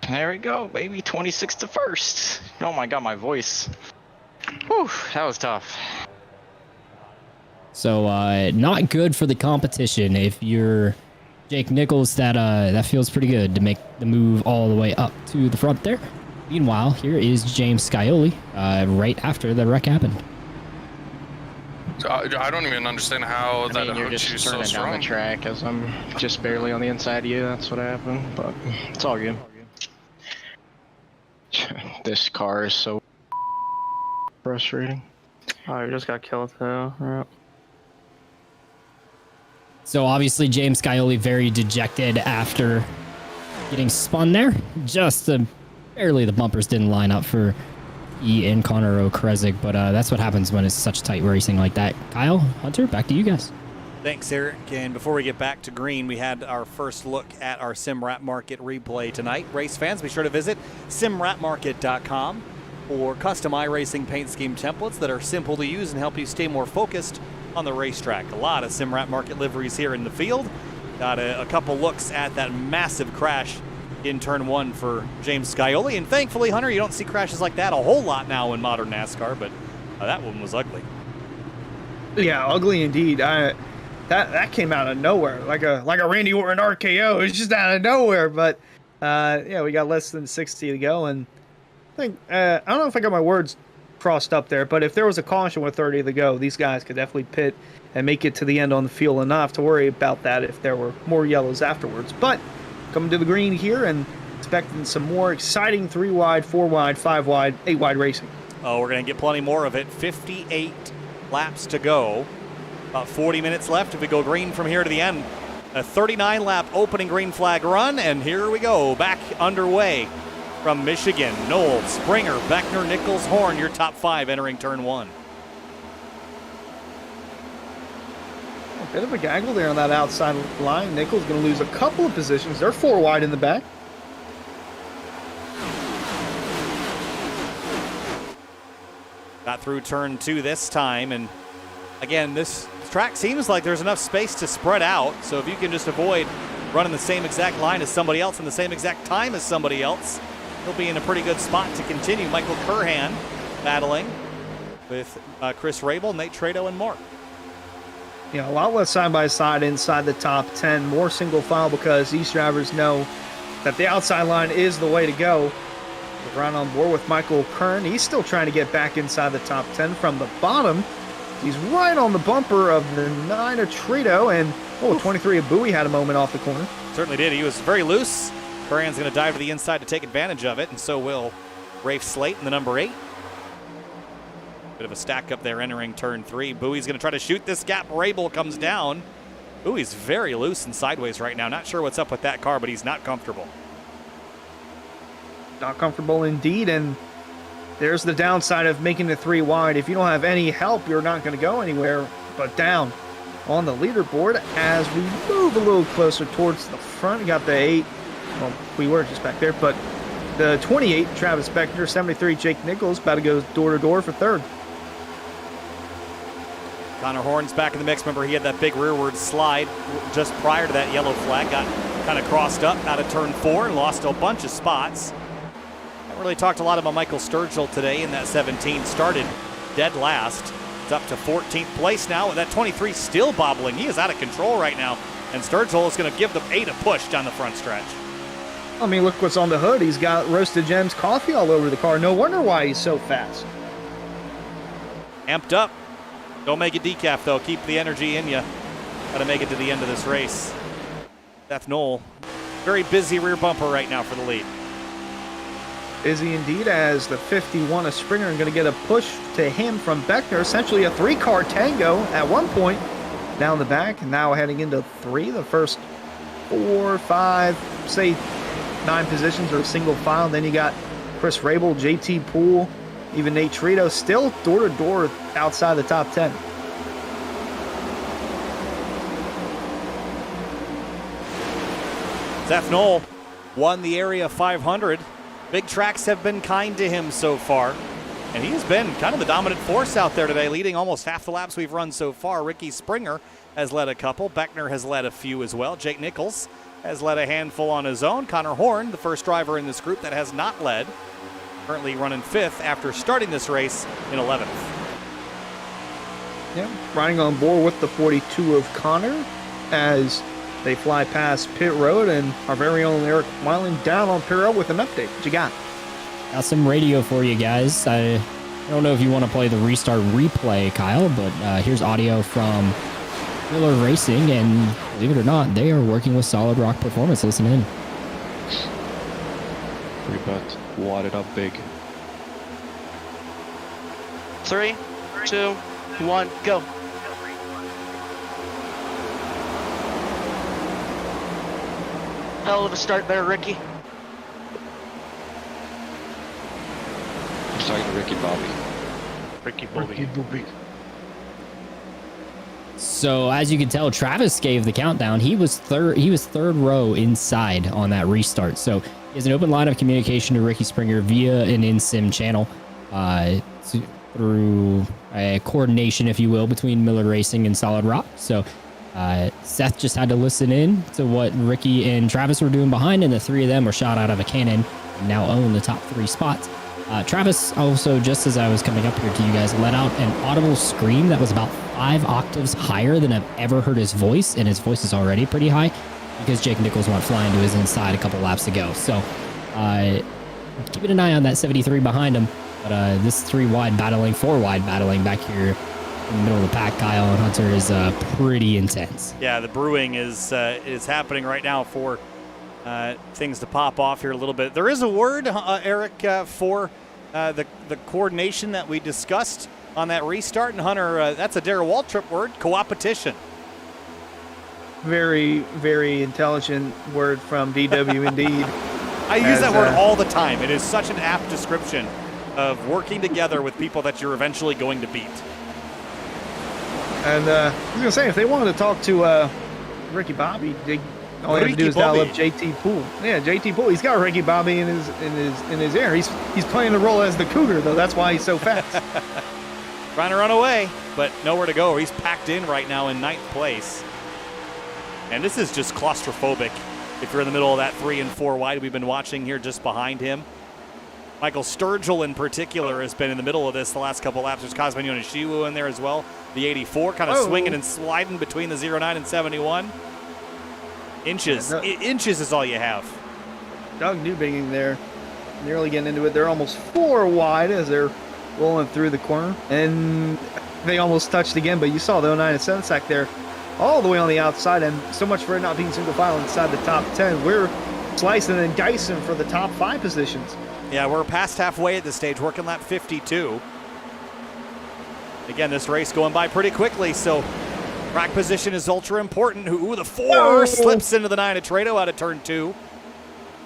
There we go, baby. 26 to first. Oh my god, my voice. Whew, that was tough. So not good for the competition. If you're Jake Nichols, that feels pretty good to make the move all the way up to the front there. Meanwhile, here is James Scioli right after the wreck happened. I don't even understand how that You're hook just shoe's so turning down the strong. track as I'm just barely on the inside of you. That's what happened, but it's all good. This car is so frustrating. Oh, you just got killed too. Yep. So obviously James Scioli very dejected after getting spun there. Just barely the bumpers didn't line up for E and Connor O'Krezig, but that's what happens when it's such tight racing like that. Kyle, Hunter, back to you guys. Thanks, Eric. And before we get back to green, we had our first look at our SimRat Market replay tonight. Race fans, be sure to visit simratmarket.com for custom iRacing paint scheme templates that are simple to use and help you stay more focused on the racetrack. A lot of SimRat Market liveries here in the field. Got a couple looks at that massive crash in turn one for James Scioli. And thankfully, Hunter, you don't see crashes like that a whole lot now in modern NASCAR, but that one was ugly. Yeah, ugly indeed. That came out of nowhere, like a Randy Orton RKO. It's just out of nowhere. But yeah, we got less than 60 to go, and I think I don't know if I got my words crossed up there, but if there was a caution with 30 to go, these guys could definitely pit and make it to the end on the field enough to worry about that if there were more yellows afterwards. But coming to the green here and expecting some more exciting 3 wide, 4 wide, 5 wide, 8 wide racing. Oh, we're going to get plenty more of it. 58 laps to go. About 40 minutes left if we go green from here to the end. A 39-lap opening green flag run, and here we go. Back underway from Michigan. Knowles, Springer, Beckner, Nichols, Horn, your top 5 entering turn 1. A bit of a gaggle there on that outside line. Nichols going to lose a couple of positions. They're 4 wide in the back. Got through turn 2 this time, and again, this track seems like there's enough space to spread out, so if you can just avoid running the same exact line as somebody else in the same exact time as somebody else, he'll be in a pretty good spot to continue. Michael Curhan battling with Chris Rabel, Nate Trado, and Mark. Yeah, a lot less side-by-side inside the top 10. More single file because these drivers know that the outside line is the way to go. We're right on board with Michael Kern. He's still trying to get back inside the top 10 from the bottom. He's right on the bumper of the 9 of Trito, and 23 of Bowie had a moment off the corner. Certainly did. He was very loose. Curran's going to dive to the inside to take advantage of it, and so will Rafe Slate in the number 8. Bit of a stack up there entering turn 3. Bowie's going to try to shoot this gap. Rabel comes down. Bowie's very loose and sideways right now. Not sure what's up with that car, but he's not comfortable. Not comfortable indeed, and there's the downside of making it 3 wide. If you don't have any help, you're not going to go anywhere but down on the leaderboard as we move a little closer towards the front. We got the 8. Well, we were just back there, but the 28, Travis Beckner, 73, Jake Nichols, about to go door-to-door for 3rd. Connor Horn's back in the mix. Remember, he had that big rearward slide just prior to that yellow flag. Got kind of crossed up out of turn 4 and lost a bunch of spots. I really talked a lot about Michael Sturgill today in that 17. Started dead last. It's up to 14th place now with that 23 still bobbling. He is out of control right now. And Sturgill is going to give the 8 a push down the front stretch. I mean, look what's on the hood. He's got Roasted Gems coffee all over the car. No wonder why he's so fast. Amped up. Don't make it decaf, though. Keep the energy in you. got to make it to the end of this race. Seth Knoll, very busy rear bumper right now for the lead. Busy indeed, as the 51 of Springer and going to get a push to him from Beckner. Essentially a 3-car tango at one point down the back, and now heading into 3. The first 4, 5, say 9 positions are single file. Then you got Chris Rabel, JT Poole, even Nate Trito still door to door outside the top 10. Seth Knoll won the Area 500. Big tracks have been kind to him so far, and he has been kind of the dominant force out there today, leading almost half the laps we've run so far. Ricky Springer has led a couple. Beckner has led a few as well. Jake Nichols has led a handful on his own. Connor Horn, the first driver in this group that has not led, currently running 5th after starting this race in 11th. Yeah, riding on board with the 42 of Connor as they fly past pit road, and our very own Eric Weiland down on pit road with an update. What you got? Got some radio for you guys. I don't know if you want to play the restart replay, Kyle, but here's audio from Miller Racing, and believe it or not, they are working with Solid Rock Performance. Listen in. Rebut, wad it up big. 3, 2, 1, go. Hell of a start there, Ricky. I'm talking to Ricky Bobby. Ricky Bobby. So as you can tell, Travis gave the countdown. He was third row inside on that restart. So he has an open line of communication to Ricky Springer via an in-sim channel through a coordination, if you will, between Miller Racing and Solid Rock. So Seth just had to listen in to what Ricky and Travis were doing behind, and the 3 of them were shot out of a cannon and now own the top 3 spots. Travis also, just as I was coming up here to you guys, let out an audible scream that was about 5 octaves higher than I've ever heard his voice, and his voice is already pretty high because Jake Nichols went flying to his inside a couple laps ago. So keeping an eye on that 73 behind him, but this 4 wide battling back here in the middle of the pack, Kyle and Hunter, is pretty intense. Yeah, the brewing is happening right now for things to pop off here a little bit. There is a word, Eric, for the coordination that we discussed on that restart. And Hunter, that's a Darrell Waltrip word, coopetition. Very, very intelligent word from DW indeed. I use that word all the time. It is such an apt description of working together with people that you're eventually going to beat. And I was going to say, if they wanted to talk to Ricky Bobby, all they have to do is dial up JT Poole. Yeah, JT Poole. He's got Ricky Bobby in his ear. He's playing the role as the Cougar, though. That's why he's so fast. Trying to run away, but nowhere to go. He's packed in right now in 9th place. And this is just claustrophobic. If you're in the middle of that 3 and 4 wide we've been watching here just behind him. Michael Sturgill in particular has been in the middle of this the last couple laps. There's Cosman Yonishiwu in there as well. The 84 kind of swinging and sliding between the 09 and 71. Inches. Inches is all you have. Doug Newbinging there, nearly getting into it. They're almost 4 wide as they're rolling through the corner. And they almost touched again, but you saw the 09 and 7 sack there all the way on the outside. And so much for it not being single file inside the top 10. We're slicing and dicing for the top 5 positions. Yeah, we're past halfway at this stage, working lap 52. Again, this race going by pretty quickly, so track position is ultra important. Ooh, the 4 slips into the 9 of Trado out of turn 2,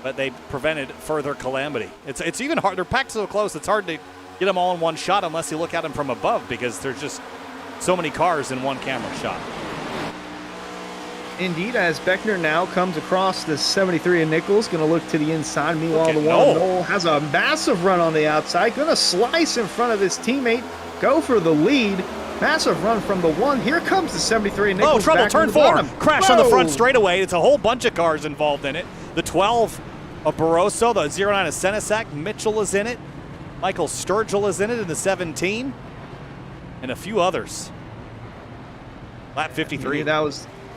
but they prevented further calamity. It's even hard. They're packed so close, it's hard to get them all in one shot unless you look at them from above because there's just so many cars in one camera shot. Indeed, as Beckner now comes across the 73 of Nichols, going to look to the inside. Meanwhile, the one Knoll has a massive run on the outside, going to slice in front of his teammate, go for the lead. Massive run from the 1. Here comes the 73 of Nichols. Oh, trouble, turn 4. Crash on the front straightaway. It's a whole bunch of cars involved in it. The 12 of Barroso, the 09 of Senesac, Mitchell is in it. Michael Sturgill is in it in the 17. And a few others. Lap 53.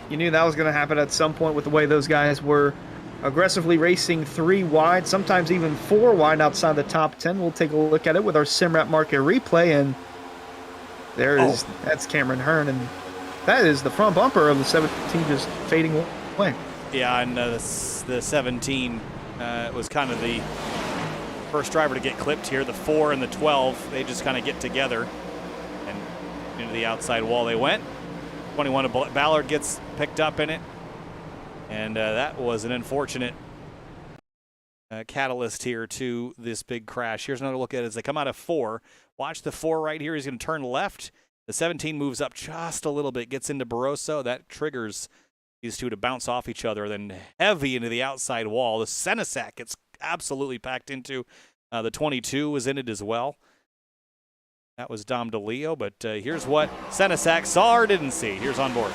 You knew that was going to happen at some point with the way those guys were aggressively racing 3 wide, sometimes even 4 wide outside the top 10. We'll take a look at it with our SimRap market replay, and that's Cameron Hearn, and that is the front bumper of the 17 just fading away. Yeah, and the 17 was kind of the first driver to get clipped here. The 4 and the 12, they just kind of get together, and into the outside wall they went. 21 of Ballard gets picked up in it, and that was an unfortunate catalyst here to this big crash. Here's another look at it as they come out of 4. Watch the 4 right here. He's going to turn left. The 17 moves up just a little bit, gets into Barroso. That triggers these two to bounce off each other, then heavy into the outside wall. The Senesac gets absolutely packed into. The 22 was in it as well. That was Dom DeLeo, but here's what Senesac saw or didn't see. Here's on board.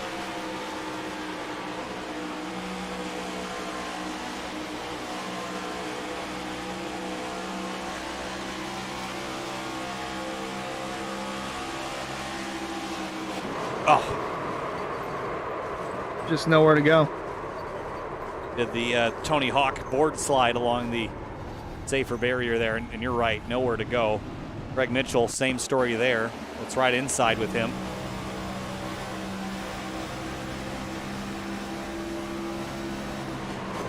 Oh. Just nowhere to go. Did the Tony Hawk board slide along the safer barrier there, and you're right, nowhere to go. Greg Mitchell, same story there. It's right inside with him.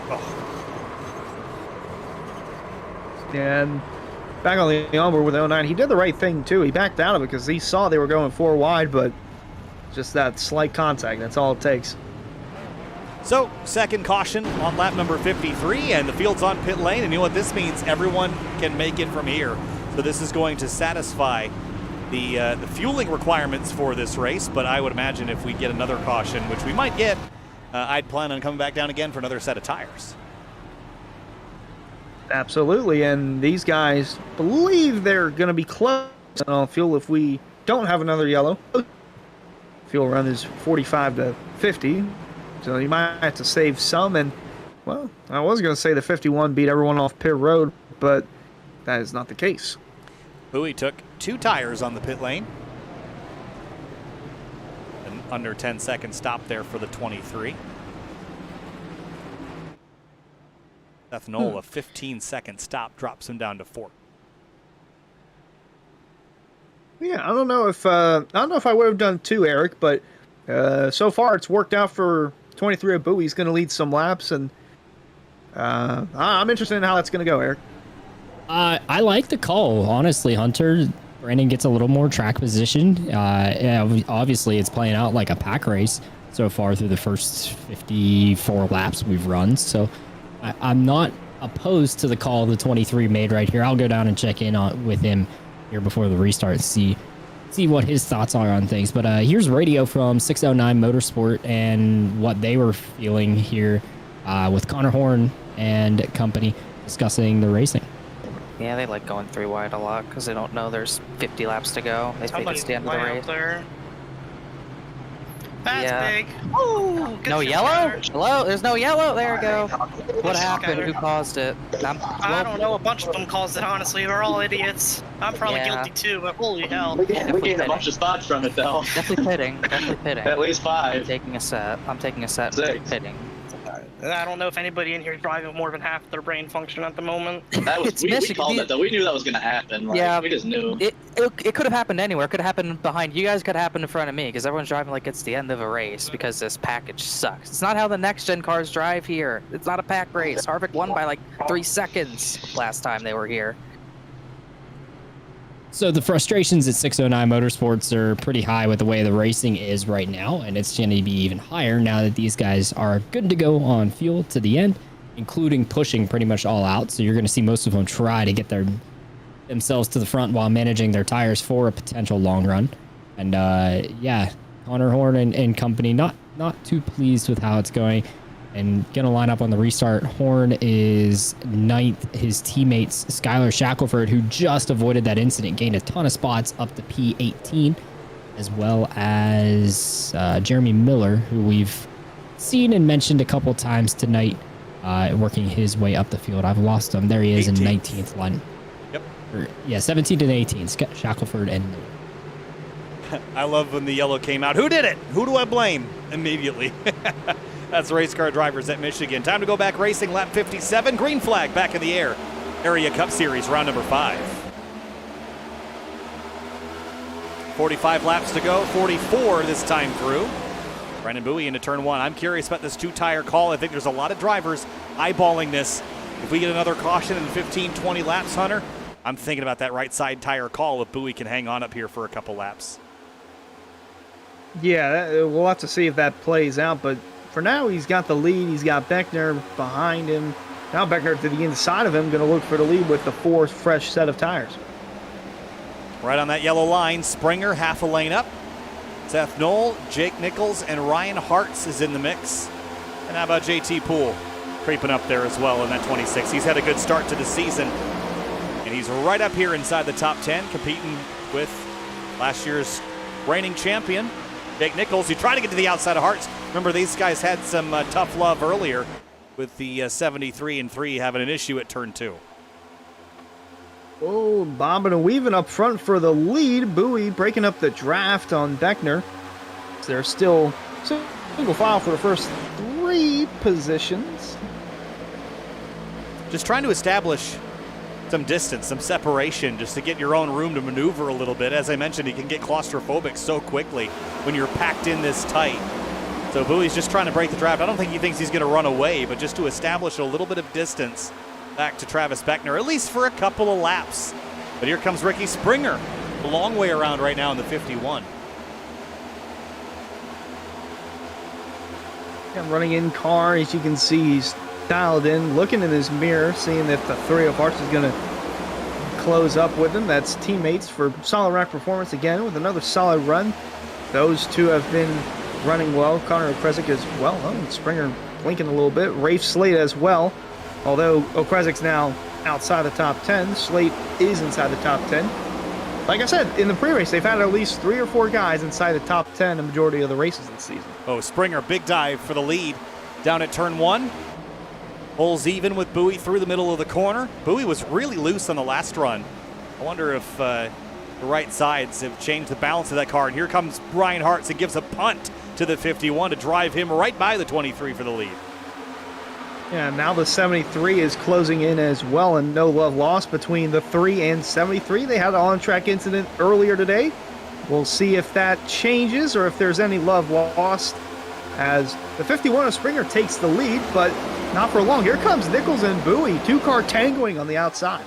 Oh. And back on the onboard with 09, he did the right thing too. He backed out of it because he saw they were going 4 wide, but just that slight contact, that's all it takes. So, second caution on lap number 53, and the field's on pit lane, and you know what this means? Everyone can make it from here. So this is going to satisfy the fueling requirements for this race, but I would imagine if we get another caution, which we might get, I'd plan on coming back down again for another set of tires. Absolutely, and these guys believe they're going to be close on fuel if we don't have another yellow. Fuel run is 45 to 50, so you might have to save some, and, well, I was going to say the 51 beat everyone off pit road, but that is not the case. Bowie took 2 tires on the pit lane. An under 10-second stop there for the 23. Seth Knoll, a 15-second stop, drops him down to 4. Yeah, I don't know if I would have done 2, Eric, but so far it's worked out for 23 of Bowie. He's going to lead some laps, and I'm interested in how that's going to go, Eric. I like the call, honestly, Hunter. Brandon gets a little more track position. Yeah, obviously, it's playing out like a pack race so far through the first 54 laps we've run. So I'm not opposed to the call the 23 made right here. I'll go down and check in with him here before the restart and see what his thoughts are on things. But here's radio from 609 Motorsport and what they were feeling here with Connor Horn and company discussing the racing. Yeah, they like going 3 wide a lot because they don't know there's 50 laps to go. They think it's the end of the race. That's big. Oh, no yellow? Hello? There's no yellow. There we go. What happened? Who caused it? I don't know. A bunch of them caused it, honestly. We're all idiots. I'm probably guilty too, but holy hell. We gained a bunch of spots from it, though. Definitely pitting. Definitely pitting. At least 5. I'm taking a set and 6. pitting. I don't know if anybody in here is driving more than half their brain function at the moment. That was we called it though. We knew that was gonna happen. Like, yeah, we just knew. It could have happened anywhere. It could have happened behind you guys. Could have happened in front of me because everyone's driving like it's the end of a race because this package sucks. It's not how the next gen cars drive here. It's not a pack race. Harvick won by like 3 seconds last time they were here. So the frustrations at 609 Motorsports are pretty high with the way the racing is right now, and it's going to be even higher now that these guys are good to go on fuel to the end, including pushing pretty much all out. So you're going to see most of them try to get themselves to the front while managing their tires for a potential long run. And yeah, Connor Horn and company not too pleased with how it's going. And going to line up on the restart. Horn is 9th. His teammates, Skylar Shackelford, who just avoided that incident, gained a ton of spots up to P18, as well as Jeremy Miller, who we've seen and mentioned a couple times tonight, working his way up the field. I've lost him. There he is 18th. In 19th line. Yep. Yeah, 17th and 18th. Shackelford and Miller. I love when the yellow came out. Who did it? Who do I blame? Immediately. That's race car drivers at Michigan. Time to go back racing. Lap 57. Green flag back in the air. Area Cup Series, round number 5. 45 laps to go. 44 this time through. Brandon Bowie into turn 1. I'm curious about this 2-tire call. I think there's a lot of drivers eyeballing this. If we get another caution in 15, 20 laps, Hunter, I'm thinking about that right side tire call if Bowie can hang on up here for a couple laps. Yeah, we'll have to see if that plays out, but for now he's got the lead. He's got Beckner behind him. Now Beckner to the inside of him, going to look for the lead with the 4 fresh set of tires. Right on that yellow line, Springer half a lane up. Seth Knoll, Jake Nichols, and Ryan Hartz is in the mix. And how about JT Poole creeping up there as well in that 26? He's had a good start to the season, and he's right up here inside the top 10, competing with last year's reigning champion, Jake Nichols, who tried to get to the outside of Hartz. Remember, these guys had some tough love earlier with the 73 and 3 having an issue at turn 2. Oh, bobbing and weaving up front for the lead. Bowie breaking up the draft on Beckner. They're still single file for the first 3 positions. Just trying to establish some distance, some separation, just to get your own room to maneuver a little bit. As I mentioned, you can get claustrophobic so quickly when you're packed in this tight. So Bowie's just trying to break the draft. I don't think he thinks he's going to run away, but just to establish a little bit of distance back to Travis Beckner, at least for a couple of laps. But here comes Ricky Springer, a long way around right now in the 51. And running in car, as you can see, he's dialed in, looking in his mirror, seeing if the 3 of Hearts is going to close up with him. That's teammates for solid rack performance again with another solid run. Those 2 have been running well. Connor Okrezik as well. Oh, Springer blinking a little bit. Rafe Slate as well. Although Okrezik's now outside the top 10, Slate is inside the top 10. Like I said, in the pre-race, they've had at least 3 or 4 guys inside the top 10 in the majority of the races this season. Oh, Springer, big dive for the lead down at turn 1. Pulls even with Bowie through the middle of the corner. Bowie was really loose on the last run. I wonder if the right sides have changed the balance of that car. And here comes Ryan Hartz and gives a punt to the 51 to drive him right by the 23 for the lead. Yeah, now the 73 is closing in as well, and no love lost between the 3 and 73. They had an on-track incident earlier today. We'll see if that changes or if there's any love lost as the 51 of Springer takes the lead, but not for long. Here comes Nichols and Bowie, 2-car tangoing on the outside.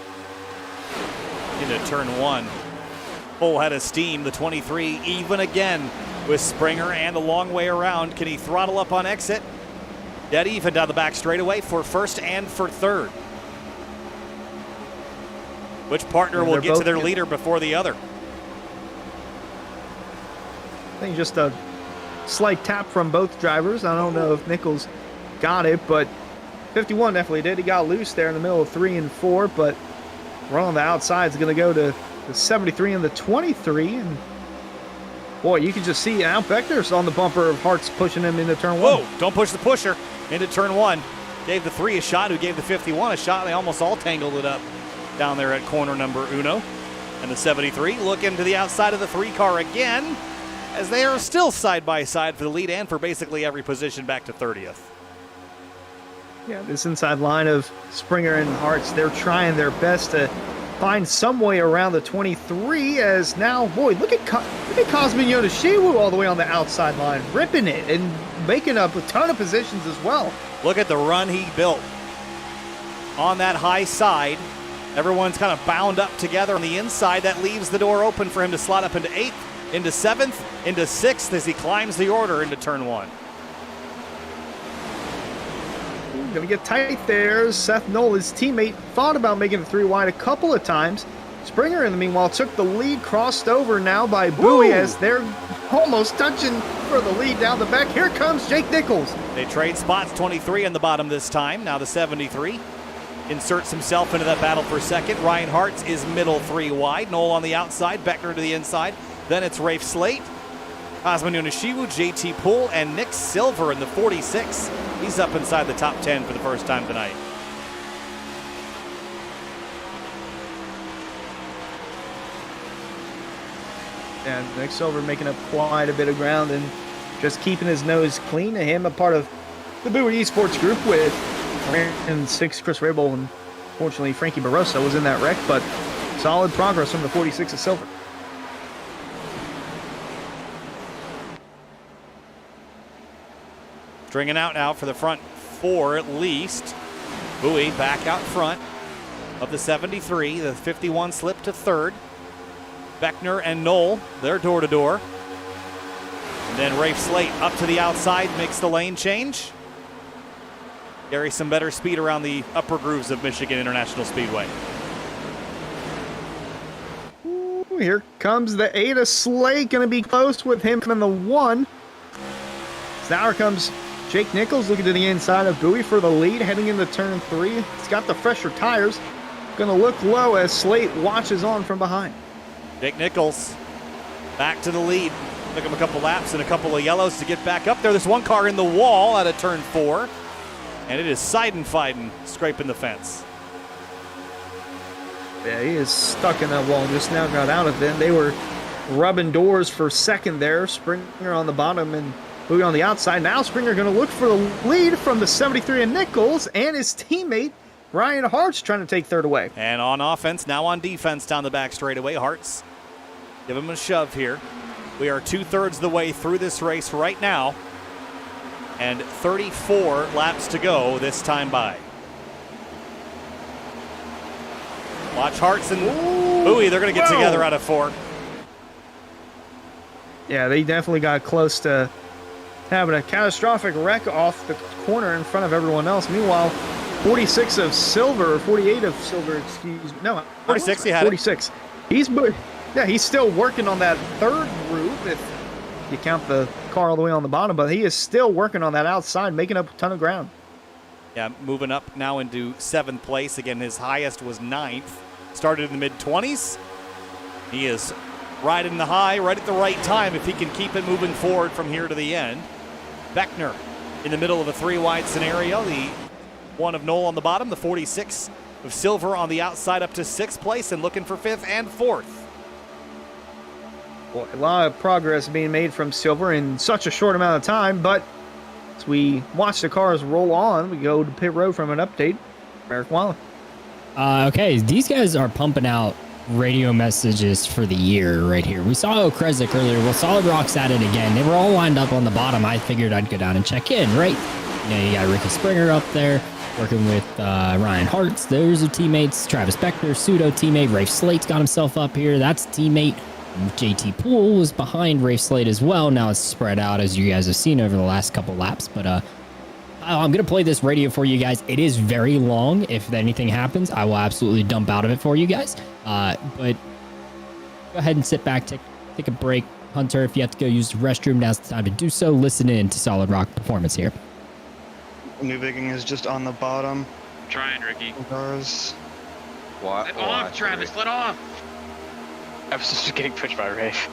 Into turn 1. Full head of steam, the 23 even again with Springer and a long way around. Can he throttle up on exit? Dead even down the back straightaway for first and for third. Which partner will get to their leader before the other? I think just a slight tap from both drivers. I don't know if Nichols got it, but 51 definitely did. He got loose there in the middle of 3 and 4, but run on the outside is going to go to the 73 and the 23. And boy, you can just see now Beckner's on the bumper of Hartz pushing him into turn 1. Whoa, don't push the pusher into turn 1. Gave the 3 a shot, who gave the 51 a shot. They almost all tangled it up down there at corner number uno. And the 73 looking to the outside of the 3 car again, as they are still side by side for the lead and for basically every position back to 30th. Yeah, this inside line of Springer and Hartz, they're trying their best to find some way around the 23, as now, boy, look at Cosmin Yonoshiwu all the way on the outside line, ripping it and making up a ton of positions as well. Look at the run he built on that high side. Everyone's kind of bound up together on the inside. That leaves the door open for him to slot up into 8th, into 7th, into 6th as he climbs the order into turn 1. Gonna get tight there. Seth Knoll, his teammate, thought about making the 3 wide a couple of times. Springer, in the meanwhile, took the lead, crossed over now by Bowie as they're almost touching for the lead down the back. Here comes Jake Nichols. They trade spots, 23 in the bottom this time. Now the 73 inserts himself into that battle for second. Ryan Hartz is middle 3 wide. Knoll on the outside, Beckner to the inside. Then it's Rafe Slate, Cosmin Yonoshiwu, JT Poole, and Nick Silver in the 46. He's up inside the top 10 for the first time tonight. And Nick Silver making up quite a bit of ground and just keeping his nose clean. To him, a part of the Bowie Esports group with Brandon 6, Chris Rabel, and fortunately Frankie Barroso was in that wreck, but solid progress from the 46 of Silver. Stringing out now for the front 4 at least. Bowie back out front of the 73. The 51 slipped to 3rd. Beckner and Knoll, they're door to door. And then Rafe Slate up to the outside, makes the lane change. Carry some better speed around the upper grooves of Michigan International Speedway. Ooh, here comes the 8 of Slate, going to be close with him coming the 1. So now here comes Jake Nichols looking to the inside of Bowie for the lead, heading into turn 3. He's got the fresher tires. Going to look low as Slate watches on from behind. Jake Nichols back to the lead. Took him a couple laps and a couple of yellows to get back up there. There's one car in the wall out of turn 4. And it is Seidenfeiden scraping the fence. Yeah, he is stuck in that wall. Just now got out of it. They were rubbing doors for second there. Springer on the bottom and Bowie on the outside. Now Springer going to look for the lead from the 73 of Nichols and his teammate Ryan Hart's trying to take 3rd away. And on offense, now on defense down the back straightaway. Hart's give him a shove here. We are 2/3 the way through this race right now. And 34 laps to go this time by. Watch Hart's and Bowie. They're going to get together out of 4. Yeah, they definitely got close to having a catastrophic wreck off the corner in front of everyone else. Meanwhile, 46 of Silver, 48 of Silver, excuse me. No, 46, he had 46. He's still working on that 3rd group if you count the car all the way on the bottom, but he is still working on that outside, making up a ton of ground. Yeah, moving up now into 7th place. Again, his highest was 9th. Started in the mid-20s. He is riding the high right at the right time if he can keep it moving forward from here to the end. Beckner in the middle of a 3-wide scenario. The 1 of Knoll on the bottom, the 46 of Silver on the outside up to 6th place and looking for 5th and 4th. Boy, a lot of progress being made from Silver in such a short amount of time, but as we watch the cars roll on, we go to pit road from an update. Eric Waller. Okay, these guys are pumping out radio messages for the year right here. We saw Okrezik earlier. Well, Solid Rock's at it again. They were all lined up on the bottom. I figured I'd go down and check in, right? You know, you got Ricky Springer up there working with Ryan Hart's. Those are teammates. Travis Beckner, pseudo teammate. Rafe Slate's got himself up here. That's teammate. JT Poole was behind Rafe Slate as well. Now it's spread out, as you guys have seen over the last couple laps. But I'm going to play this radio for you guys. It is very long. If anything happens, I will absolutely dump out of it for you guys. But go ahead and sit back, take a break. Hunter, if you have to go use the restroom, now's the time to do so. Listen in to Solid Rock Performance here. New Bigging is just on the bottom. Trying, Ricky. Cars. Let off, Travis. Let off. I was just getting pushed by Rafe.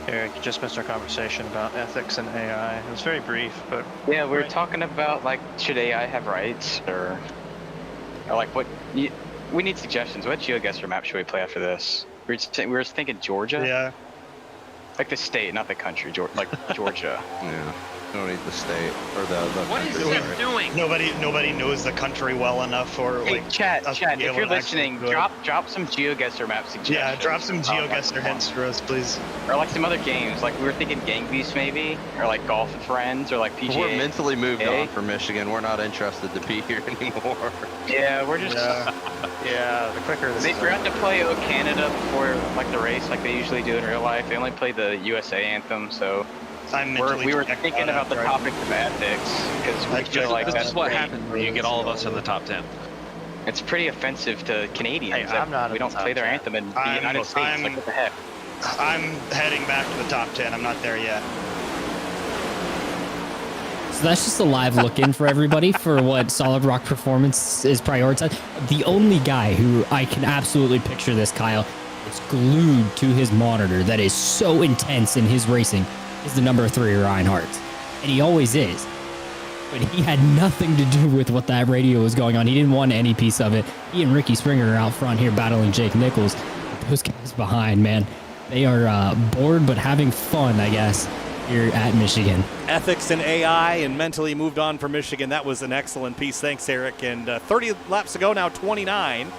Eric, you just missed our conversation about ethics and AI. It was very brief, but... Yeah, we were talking about, like, should AI have rights, or like, what... we need suggestions. What geoguessr map should we play after this? We were thinking Georgia? Yeah. Like the state, not the country. Like, Georgia. Yeah. Don't need the state or the What is this doing? Nobody knows the country well enough for like chat. If you're listening, drop some GeoGuessr map suggestions. Yeah, drop some GeoGuessr hints for us, please. Or like some other games. Like we were thinking Gang Beast maybe, or like Golf with Friends, or like PGA. We're mentally moved on from Michigan. We're not interested to be here anymore. Yeah, we're just. Yeah, the quicker this They forgot to play O Canada before like the race, like they usually do in real life. They only play the USA anthem, so. We were thinking about the topic of ethics because we feel like this is what happens when you get all of us in the top 10. It's pretty offensive to Canadians that we don't play their anthem in the United States. Like what the heck? I'm heading back to the top 10. I'm not there yet. So that's just a live look in for everybody for what Solid Rock Performance is prioritized. The only guy who I can absolutely picture this, Kyle, is glued to his monitor that is so intense in his racing is the number 3 Ryan Hart. And he always is. But he had nothing to do with what that radio was going on. He didn't want any piece of it. He and Ricky Springer are out front here battling Jake Nichols. Those guys behind, man. They are bored but having fun, I guess, here at Michigan. Ethics and AI and mentally moved on for Michigan. That was an excellent piece. Thanks, Eric. And 30 laps to go now, 29.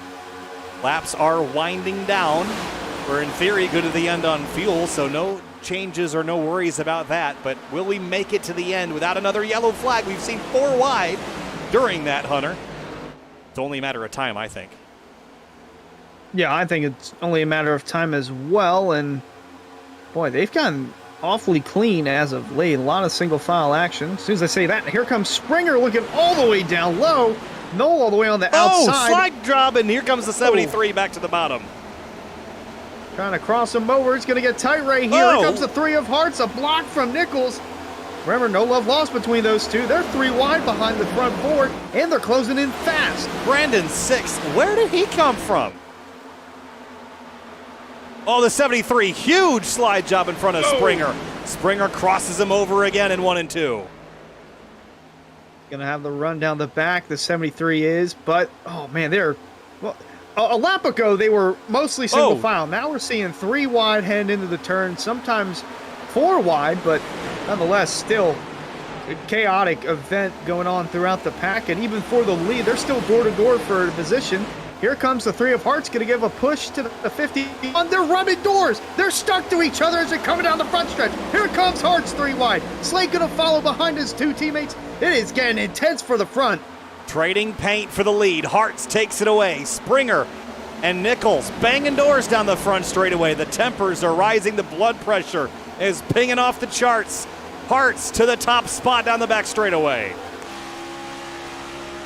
Laps are winding down. We're in theory good to the end on fuel, so no changes or no worries about that, but will we make it to the end without another yellow flag? We've seen 4 wide during that, Hunter. It's only a matter of time, I think. Yeah, I think it's only a matter of time as well, and boy, they've gotten awfully clean as of late. A lot of single file action. As soon as I say that, here comes Springer looking all the way down low. Noel all the way on the outside. Slide job, and here comes the 73 back to the bottom. Trying to cross him over. It's going to get tight right here. Here comes the 3 of hearts. A block from Nichols. Remember, no love lost between those two. They're 3 wide behind the front board, and they're closing in fast. Brandon 6. Where did he come from? Oh, the 73. Huge slide job in front of Springer. Springer crosses him over again in 1 and 2. Going to have the run down the back. The 73 is, but, oh, man, they're... Well, a lap ago, they were mostly single file. Now we're seeing 3 wide heading into the turn, sometimes 4 wide, but nonetheless, still a chaotic event going on throughout the pack. And even for the lead, they're still door-to-door for position. Here comes the 3 of hearts, going to give a push to the 50. They're rubbing doors. They're stuck to each other as they're coming down the front stretch. Here comes Hearts 3 wide. Slade going to follow behind his 2 teammates. It is getting intense for the front. Trading paint for the lead. Hearts takes it away. Springer and Nichols banging doors down the front straightaway. The tempers are rising. The blood pressure is pinging off the charts. Hearts to the top spot down the back straightaway.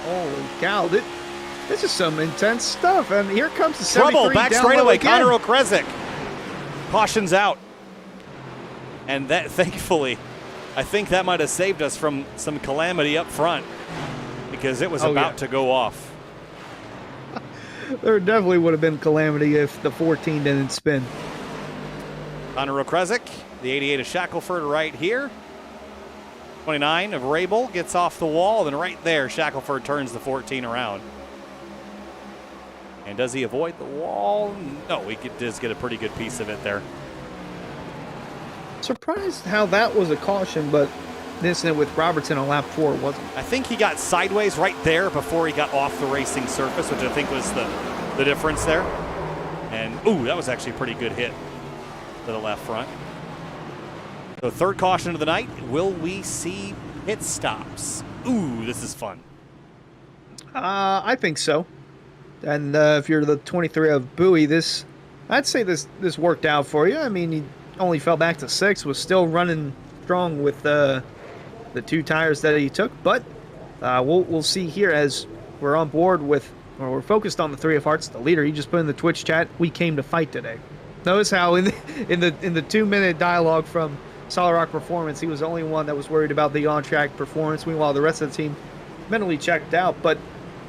Holy cow. This is some intense stuff. And here comes the 73 trouble back down straightaway. again. Connor Okrezik cautions out. And that, thankfully, I think that might have saved us from some calamity up front, because it was about to go off. There definitely would have been calamity if the 14 didn't spin. Connor Okrezik, the 88 of Shackelford right here. 29 of Rabel gets off the wall, and right there, Shackelford turns the 14 around. And does he avoid the wall? No, he does get a pretty good piece of it there. Surprised how that was a caution, but the incident with Robertson on lap 4 wasn't. I think he got sideways right there before he got off the racing surface, which I think was the difference there. And, ooh, that was actually a pretty good hit to the left front. So 3rd caution of the night. Will we see pit stops? Ooh, this is fun. I think so. And if you're the 23 of Bowie, I'd say this worked out for you. I mean, he only fell back to 6, was still running strong with the 2 tires that he took. But we'll see here as we're on board with, or we're focused on the 3 of hearts, the leader. He just put in the Twitch chat, "We came to fight today." Notice how in the 2-minute dialogue from Solid Rock Performance, he was the only one that was worried about the on-track performance. Meanwhile, the rest of the team mentally checked out. But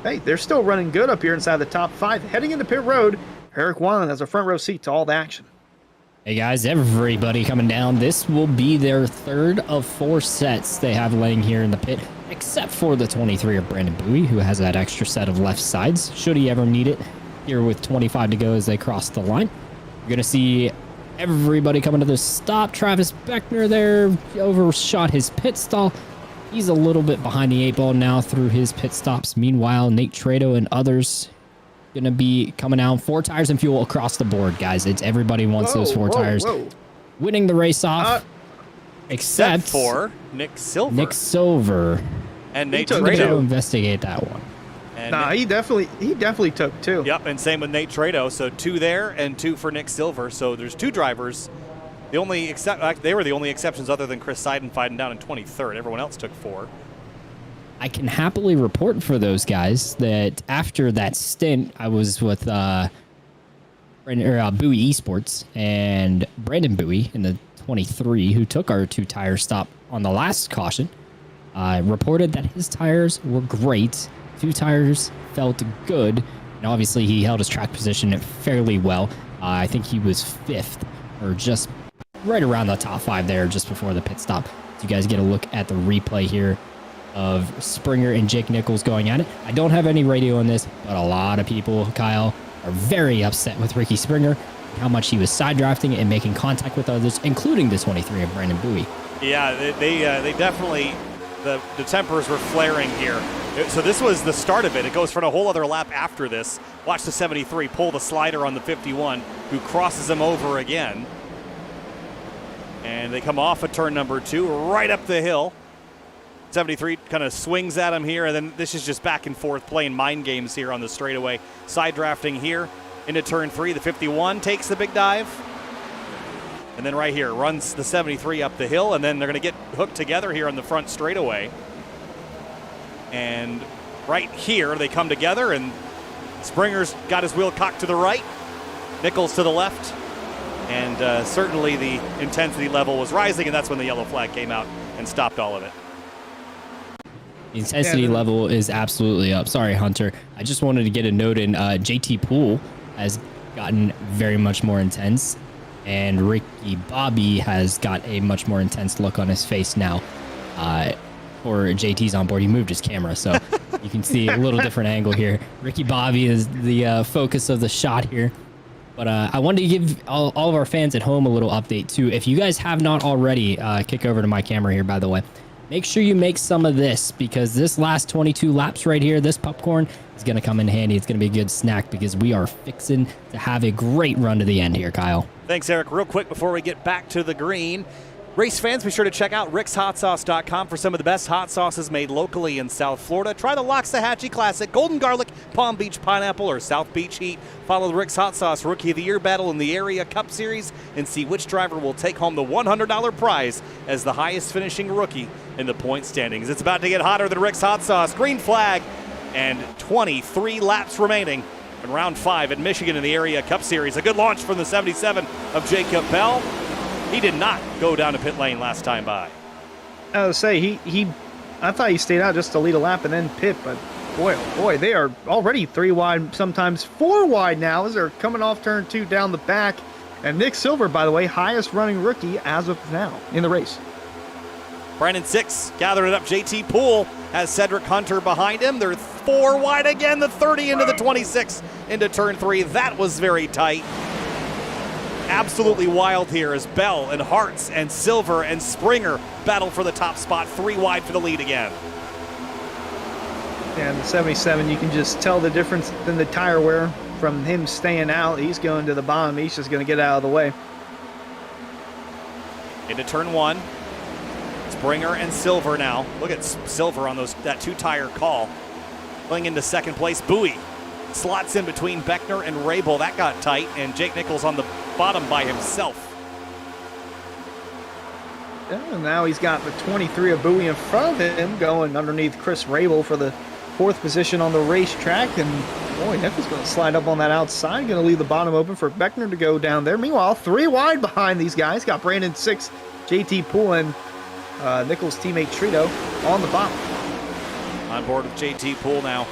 hey, they're still running good up here inside the top 5. Heading into pit road, Eric Weiland has a front row seat to all the action. Hey guys, everybody coming down. This will be their 3rd of 4 sets they have laying here in the pit, except for the 23 of Brandon Bowie, who has that extra set of left sides, should he ever need it, here with 25 to go as they cross the line. You're going to see everybody coming to the stop. Travis Beckner there overshot his pit stall. He's a little bit behind the 8 ball now through his pit stops. Meanwhile, Nate Trado and others going to be coming out. 4 tires and fuel across the board, guys. It's everybody wants those 4 tires. Winning the race off, except for Nick Silver. Nick Silver. And Nate Trado. Trado. Investigate that one. And he definitely took 2. Yep, and same with Nate Trado. So 2 there and 2 for Nick Silver. So there's 2 drivers. They were the only exceptions other than Chris Seiden fighting down in 23rd. Everyone else took 4. I can happily report for those guys that after that stint, I was with Bowie Esports, and Brandon Bowie in the 23, who took our 2 tire stop on the last caution, reported that his tires were great. 2 tires felt good, and obviously he held his track position fairly well. I think he was 5th, or just right around the top 5 there just before the pit stop. So you guys get a look at the replay here of Springer and Jake Nichols going at it. I don't have any radio on this, but a lot of people, Kyle, are very upset with Ricky Springer, how much he was side drafting and making contact with others, including the 23 of Brandon Bowie. Yeah, they definitely, the tempers were flaring here. So this was the start of it. It goes for a whole other lap after this. Watch the 73 pull the slider on the 51, who crosses him over again. And they come off of turn number 2, right up the hill. 73 kind of swings at him here, and then this is just back and forth playing mind games here on the straightaway. Side drafting here into turn 3. The 51 takes the big dive. And then right here, runs the 73 up the hill, and then they're going to get hooked together here on the front straightaway. And right here, they come together, and Springer's got his wheel cocked to the right, Nichols to the left, and certainly the intensity level was rising, and that's when the yellow flag came out and stopped all of it. The intensity level is absolutely up. Sorry, Hunter. I just wanted to get a note in. JT Poole has gotten very much more intense, and Ricky Bobby has got a much more intense look on his face now. Or JT's on board. He moved his camera, so you can see a little different angle here. Ricky Bobby is the focus of the shot here. But I wanted to give all of our fans at home a little update, too. If you guys have not already, kick over to my camera here, by the way. Make sure you make some of this, because this last 22 laps right here, this popcorn is going to come in handy. It's going to be a good snack, because we are fixing to have a great run to the end here, Kyle. Thanks, Eric. Real quick before we get back to the green, race fans, be sure to check out rickshotsauce.com for some of the best hot sauces made locally in South Florida. Try the Loxahatchee Classic, Golden Garlic, Palm Beach Pineapple, or South Beach Heat. Follow the Rick's Hot Sauce Rookie of the Year battle in the Area Cup Series and see which driver will take home the $100 prize as the highest finishing rookie in the point standings. It's about to get hotter than Rick's Hot Sauce. Green flag and 23 laps remaining in round 5 at Michigan in the Area Cup Series. A good launch from the 77 of Jacob Bell. He did not go down to pit lane last time by. I was say I thought he stayed out just to lead a lap and then pit, but boy, oh boy, they are already 3 wide, sometimes 4 wide now as they're coming off turn 2 down the back. And Nick Silver, by the way, highest running rookie as of now in the race. Brandon 6 gathering it up. JT Poole has Cedric Hunter behind him. They're 4 wide again, the 30 into the 26 into turn 3. That was very tight. Absolutely wild here as Bell and Hartz and Silver and Springer battle for the top spot. 3 wide for the lead again. And the 77, you can just tell the difference in the tire wear from him staying out. He's going to the bottom. He's just going to get out of the way. Into turn 1. Springer and Silver now. Look at Silver on that 2-tire call. Going into second place. Bowie slots in between Beckner and Rabel. That got tight, and Jake Nichols on the bottom by himself. And now he's got the 23 of Bowie in front of him, going underneath Chris Rabel for the 4th position on the racetrack. And boy, Nichols going to slide up on that outside, going to leave the bottom open for Beckner to go down there. Meanwhile, 3 wide behind these guys. Got Brandon 6, JT Poole, and Nichols' teammate Trito on the bottom. On board with JT Poole now.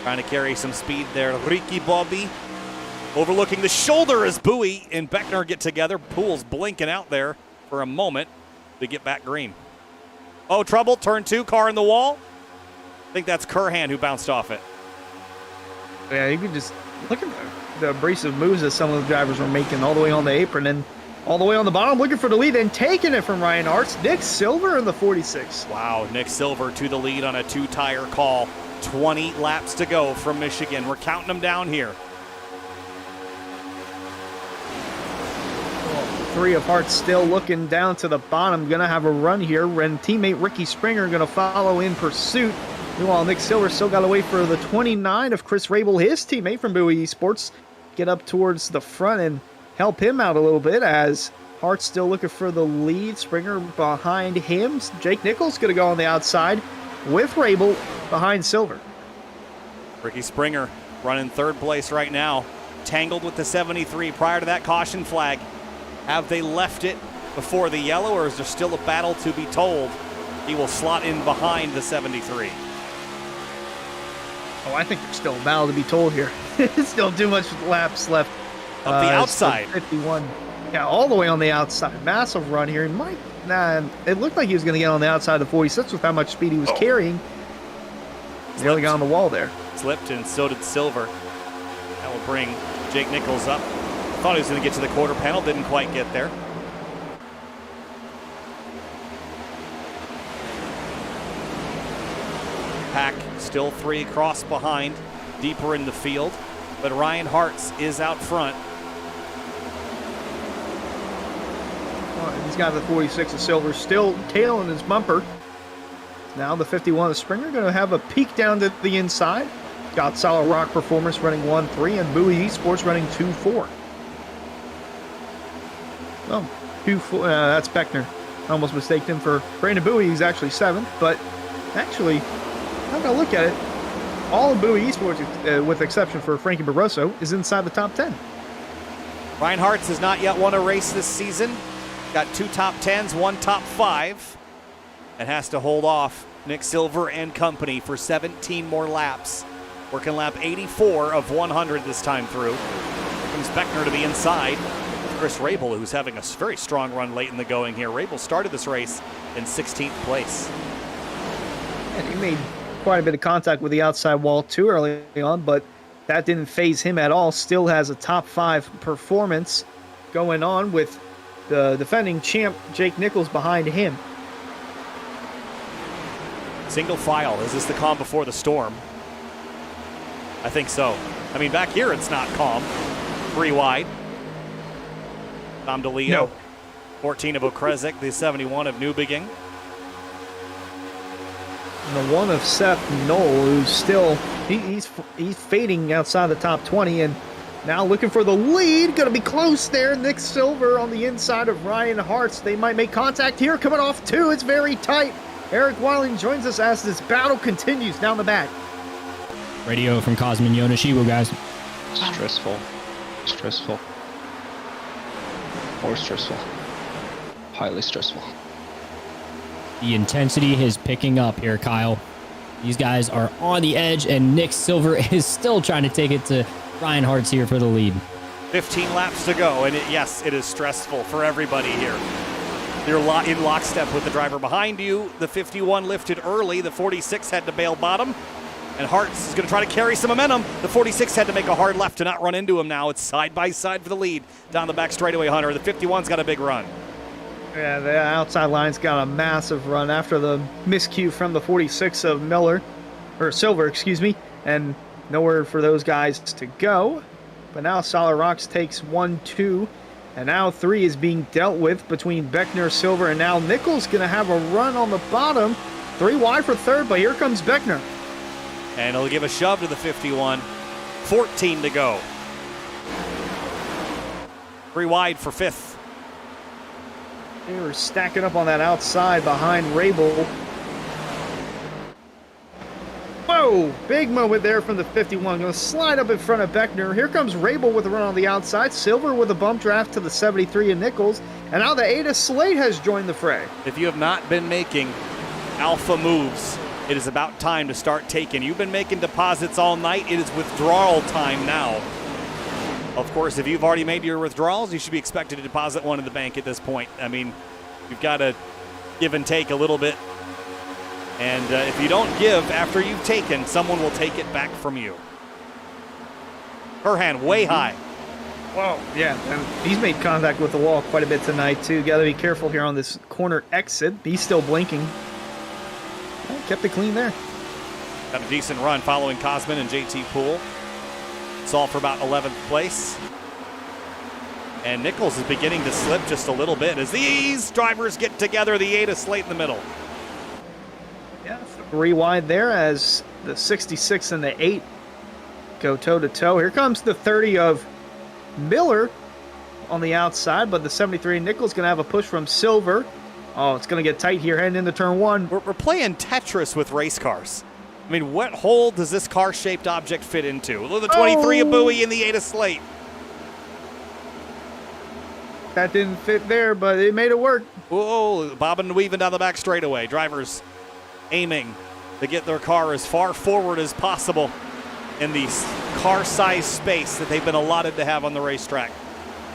Trying to carry some speed there. Ricky Bobby overlooking the shoulder as Bowie and Beckner get together. Poole's blinking out there for a moment to get back green. Oh, trouble. Turn 2, car in the wall. I think that's Curhan who bounced off it. Yeah, you can just look at the abrasive moves that some of the drivers were making all the way on the apron and all the way on the bottom, looking for the lead and taking it from Ryan Hartz. Nick Silver in the 46. Wow, Nick Silver to the lead on a 2-tire call. 20 laps to go from Michigan. We're counting them down here. 3 of Hartz still looking down to the bottom. Going to have a run here. And teammate Ricky Springer going to follow in pursuit. Meanwhile, Nick Silver still got to wait for the 29 of Chris Rabel, his teammate from Bowie Esports, get up towards the front and help him out a little bit as Hart's still looking for the lead. Springer behind him. Jake Nichols going to go on the outside with Rabel behind Silver. Ricky Springer running 3rd place right now. Tangled with the 73 prior to that caution flag. Have they left it before the yellow, or is there still a battle to be told? He will slot in behind the 73. Oh, I think there's still a battle to be told here. Still too much laps left. Up the outside. 51. Yeah, all the way on the outside. Massive run here. It looked like he was going to get on the outside of the 46 with how much speed he was carrying. Nearly got on the wall there. Slipped, and so did Silver. That will bring Jake Nichols up. Thought he was going to get to the quarter panel. Didn't quite get there. Pack still 3 across behind, deeper in the field, but Ryan Hartz is out front. He's got the 46 of Silver still tailing his bumper. Now the 51 of Springer going to have a peek down to the inside. Got Solid Rock Performance running 1-3 and Bowie Esports running 2-4. Well, 2-4. That's Beckner. I almost mistaked him for Brandon Bowie. He's actually 7th, but actually, I'm going to look at it. All of Bowie Esports, with exception for Frankie Barroso, is inside the top 10. Ryan Hartz has not yet won a race this season. Got 2 top 10s, 1 top 5, and has to hold off Nick Silver and company for 17 more laps. Working lap 84 of 100 this time through. Here comes Beckner to the inside. Chris Rabel, who's having a very strong run late in the going here. Rabel started this race in 16th place. And he made quite a bit of contact with the outside wall too early on, but that didn't phase him at all. Still has a top 5 performance going on with the defending champ Jake Nichols behind him. Single file. Is this the calm before the storm? I think so. I mean, back here it's not calm. 3 wide. Tom DeLeo. No. 14 of Okrezek, the 71 of Newbegin. And the 1 of Seth Knoll, who's still, he's fading outside the top 20 and now looking for the lead. Going to be close there. Nick Silver on the inside of Ryan Hartz. They might make contact here. Coming off 2. It's very tight. Eric Weiling joins us as this battle continues down the back. Radio from Cosmin Yoneshibu, guys. Stressful. Stressful. More stressful. Highly stressful. The intensity is picking up here, Kyle. These guys are on the edge, and Nick Silver is still trying to take it to Ryan Hartz here for the lead. 15 laps to go, and yes, it is stressful for everybody here. You're in lockstep with the driver behind you. The 51 lifted early. The 46 had to bail bottom, and Hartz is going to try to carry some momentum. The 46 had to make a hard left to not run into him now. It's side by side for the lead down the back straightaway, Hunter. The 51's got a big run. Yeah, the outside line's got a massive run after the miscue from the 46 of Silver, excuse me, and nowhere for those guys to go. But now Solid Rocks takes 1, 2, and now 3 is being dealt with between Beckner, Silver, and now Nichols going to have a run on the bottom. 3 wide for 3rd, but here comes Beckner. And he'll give a shove to the 51. 14 to go. 3 wide for 5th. They were stacking up on that outside behind Rabel. Whoa! Big moment there from the 51. Going to slide up in front of Beckner. Here comes Rabel with a run on the outside. Silver with a bump draft to the 73 of Nichols. And now the 8 of Slate has joined the fray. If you have not been making alpha moves, it is about time to start taking. You've been making deposits all night. It is withdrawal time now. Of course, if you've already made your withdrawals, you should be expected to deposit one in the bank at this point. I mean, you've got to give and take a little bit. And if you don't give after you've taken, someone will take it back from you. Her hand way high. Whoa, yeah, and he's made contact with the wall quite a bit tonight, too. Got to be careful here on this corner exit. He's still blinking. Well, kept it clean there. Got a decent run following Cosman and JT Poole. It's all for about 11th place. And Nichols is beginning to slip just a little bit as these drivers get together. The 8 is Slate in the middle. Yeah, 3 wide there as the 66 and the 8 go toe-to-toe. Here comes the 30 of Miller on the outside, but the 73 Nichols going to have a push from Silver. Oh, it's going to get tight here heading into turn 1. We're playing Tetris with race cars. I mean, what hole does this car-shaped object fit into? Look at the 23 of Bowie and the 8 of Slate. That didn't fit there, but it made it work. Whoa, bobbing and weaving down the back straightaway. Drivers aiming to get their car as far forward as possible in the car-sized space that they've been allotted to have on the racetrack.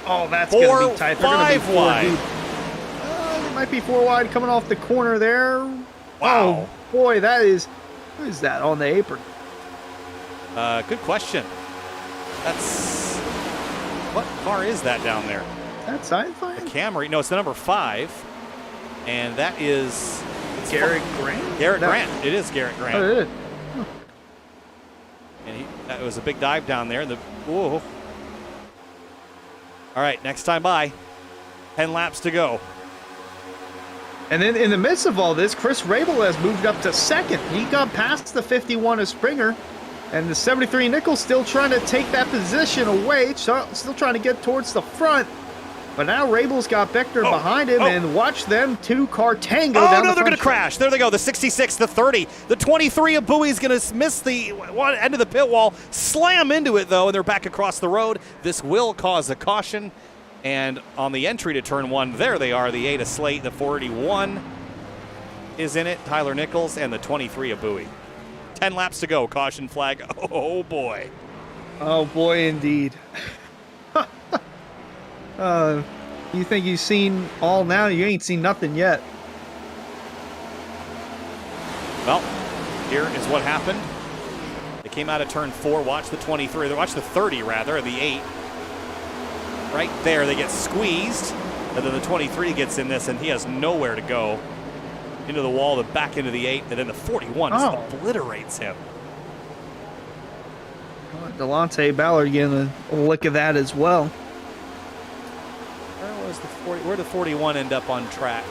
Oh, that's going to be tight. They're going to be 5 wide. It might be 4 wide coming off the corner there. Wow. Oh, boy, that is... Who is that on the apron? Good question. That's... What car is that down there? That's Sci-Fi? The Camry. No, it's the number 5. And that is... Garrett Grant? Garrett Grant. It is Garrett Grant. Oh, it is. Huh. And that was a big dive down there. Whoa. All right, next time by. 10 laps to go. And then in the midst of all this, Chris Rabel has moved up to second. He got past the 51 of Springer, and the 73 Nichols still trying to take that position away, still trying to get towards the front. But now Rabel's got Beckner behind him, and watch them two-car tango down no, they're going to crash. There they go, the 66, the 30. The 23 of Bowie's going to miss the one end of the pit wall, slam into it, though, and they're back across the road. This will cause a caution. And on the entry to turn 1, there they are, the 8 of Slate, the 41 is in it, Tyler Nichols, and the 23 of Bowie. 10 laps to go, caution flag. Oh, boy. Oh, boy, indeed. You think you've seen all now? You ain't seen nothing yet. Well, here is what happened. They came out of turn 4. Watch the 23. Watch the 30, rather, the 8. Right there, they get squeezed. And then the 23 gets in this, and he has nowhere to go. Into the wall, then back into the 8, and then the 41 just obliterates him. Delonte Ballard getting a lick of that as well. Where did the 41 end up on track?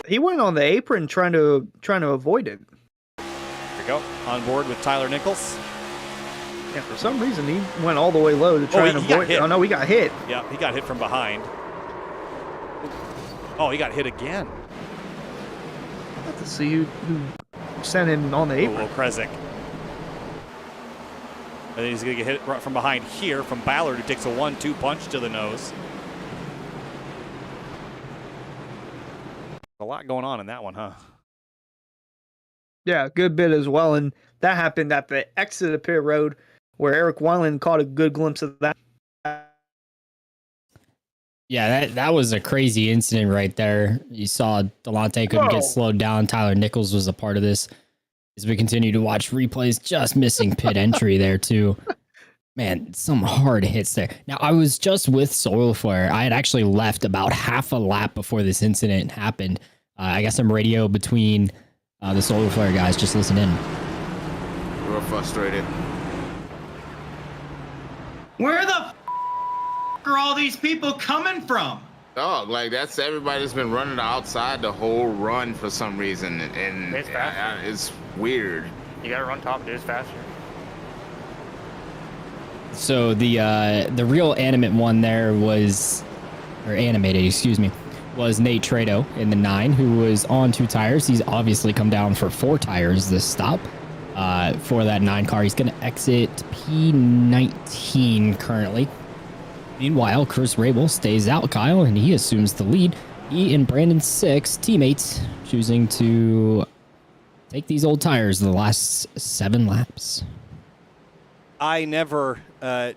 He went on the apron trying to avoid it. There we go. On board with Tyler Nichols. Yeah, for some reason he went all the way low to try and avoid it. Oh no, he got hit. Yeah, he got hit from behind. Oh, he got hit again. I'll have to see who sent him on the apron. Krezek. And then he's going to get hit right from behind here from Ballard, who takes a 1-2 punch to the nose. A lot going on in that one, huh? Yeah, good bit as well. And that happened at the exit of pit road where Eric Weiland caught a good glimpse of that. Yeah, that was a crazy incident right there. You saw Delonte couldn't get slowed down. Tyler Nichols was a part of this. As we continue to watch replays, just missing pit entry there too. Man, some hard hits there. Now, I was just with Soil Flare. I had actually left about half a lap before this incident happened. I got some radio between the Soil Flare guys. Just listen in. Real frustrated. Where the are all these people coming from? Dog, like that's everybody that's been running outside the whole run for some reason, and it's weird. You gotta run top, dude. It's faster. So the real animate one there was, or animated, excuse me, was Nate Trado in the 9, who was on 2 tires. He's obviously come down for 4 tires this stop. For that 9 car, he's going to exit P19 currently. Meanwhile, Chris Rabel stays out, Kyle, and he assumes the lead. He and Brandon's 6 teammates choosing to take these old tires the last 7 laps. I never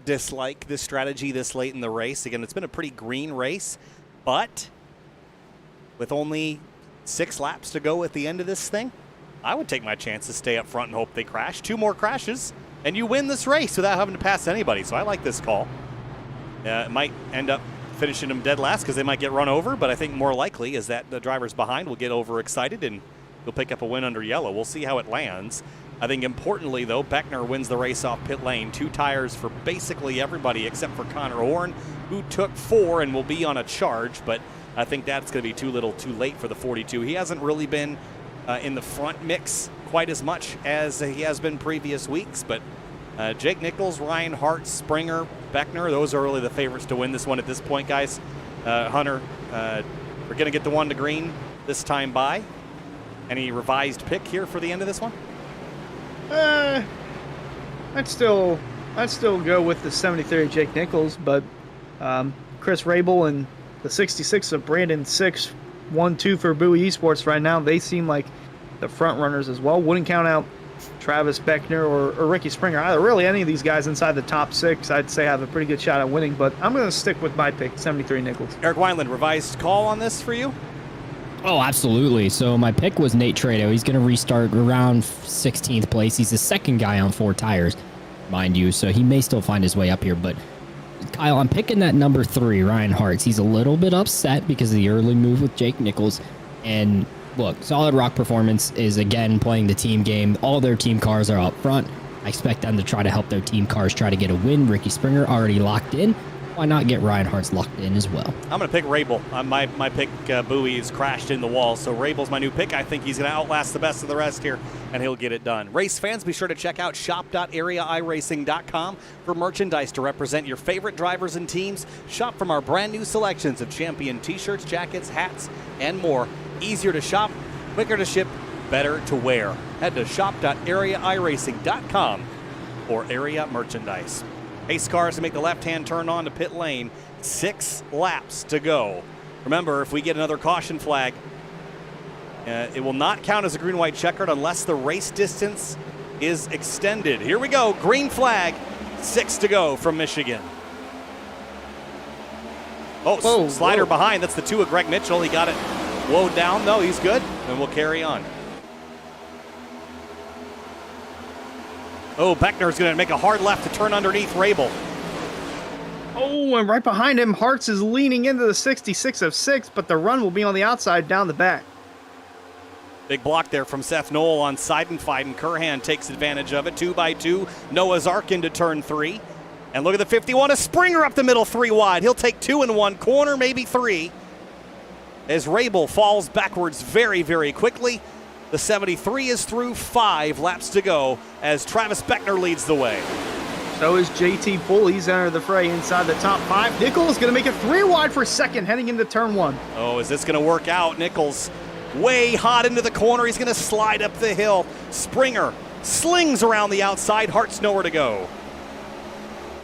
dislike this strategy this late in the race. Again, it's been a pretty green race, but with only 6 laps to go at the end of this thing, I would take my chances, stay up front and hope they crash. 2 more crashes, and you win this race without having to pass anybody. So I like this call. It might end up finishing them dead last because they might get run over, but I think more likely is that the drivers behind will get overexcited and you'll pick up a win under yellow. We'll see how it lands. I think importantly, though, Beckner wins the race off pit lane. 2 tires for basically everybody except for Connor Horn, who took 4 and will be on a charge, but I think that's going to be too little too late for the 42. He hasn't really been in the front mix quite as much as he has been previous weeks, but Jake Nichols, Ryan Hart, Springer, Beckner, those are really the favorites to win this one at this point, guys. Hunter, we're going to get the 1 to green this time by. Any revised pick here for the end of this one? I'd still go with the 73 Jake Nichols, but Chris Rabel and the 66 of Brandon 6, 1-2 for Bowie Esports right now. They seem like the front runners as well. Wouldn't count out Travis Beckner or Ricky Springer either. Really, any of these guys inside the top 6, I'd say have a pretty good shot at winning, but I'm going to stick with my pick, 73 Nichols. Eric Wineland, revised call on this for you? Oh, absolutely. So my pick was Nate Trado. He's going to restart around 16th place. He's the second guy on 4 tires, mind you, so he may still find his way up here. But, Kyle, I'm picking that number 3, Ryan Hartz. He's a little bit upset because of the early move with Jake Nichols. And, look, Solid Rock Performance is, again, playing the team game. All their team cars are up front. I expect them to try to help their team cars try to get a win. Ricky Springer already locked in. why not get Reinhardt's locked in as well? I'm going to pick Rabel. My pick, Bowie, is crashed in the wall, so Rabel's my new pick. I think he's going to outlast the best of the rest here, and he'll get it done. Race fans, be sure to check out shop.areairacing.com for merchandise to represent your favorite drivers and teams. Shop from our brand new selections of champion t-shirts, jackets, hats, and more. Easier to shop, quicker to ship, better to wear. Head to shop.areairacing.com for area merchandise. Pace cars to make the left-hand turn on to pit lane. 6 laps to go. Remember, if we get another caution flag, it will not count as a green-white checkered unless the race distance is extended. Here we go, green flag, 6 to go from Michigan. Oh, slider behind. That's the 2 of Greg Mitchell. He got it slowed down. No, he's good, and we'll carry on. Oh, Beckner's going to make a hard left to turn underneath Rabel. Oh, and right behind him, Hartz is leaning into the 66 of 6, but the run will be on the outside down the back. Big block there from Seth Knoll on Seidenfeld, and Curhan takes advantage of it. 2x2, Noah's Ark into turn 3. And look at the 51, a Springer up the middle, 3 wide. He'll take 2 in one corner, maybe 3. As Rabel falls backwards very, very quickly. The 73 is through, 5 laps to go as Travis Beckner leads the way. So is JT Poole. He's entered the fray inside the top 5. Nichols going to make it 3 wide for second heading into turn 1. Oh, is this going to work out? Nichols way hot into the corner. He's going to slide up the hill. Springer slings around the outside. Hart's nowhere to go.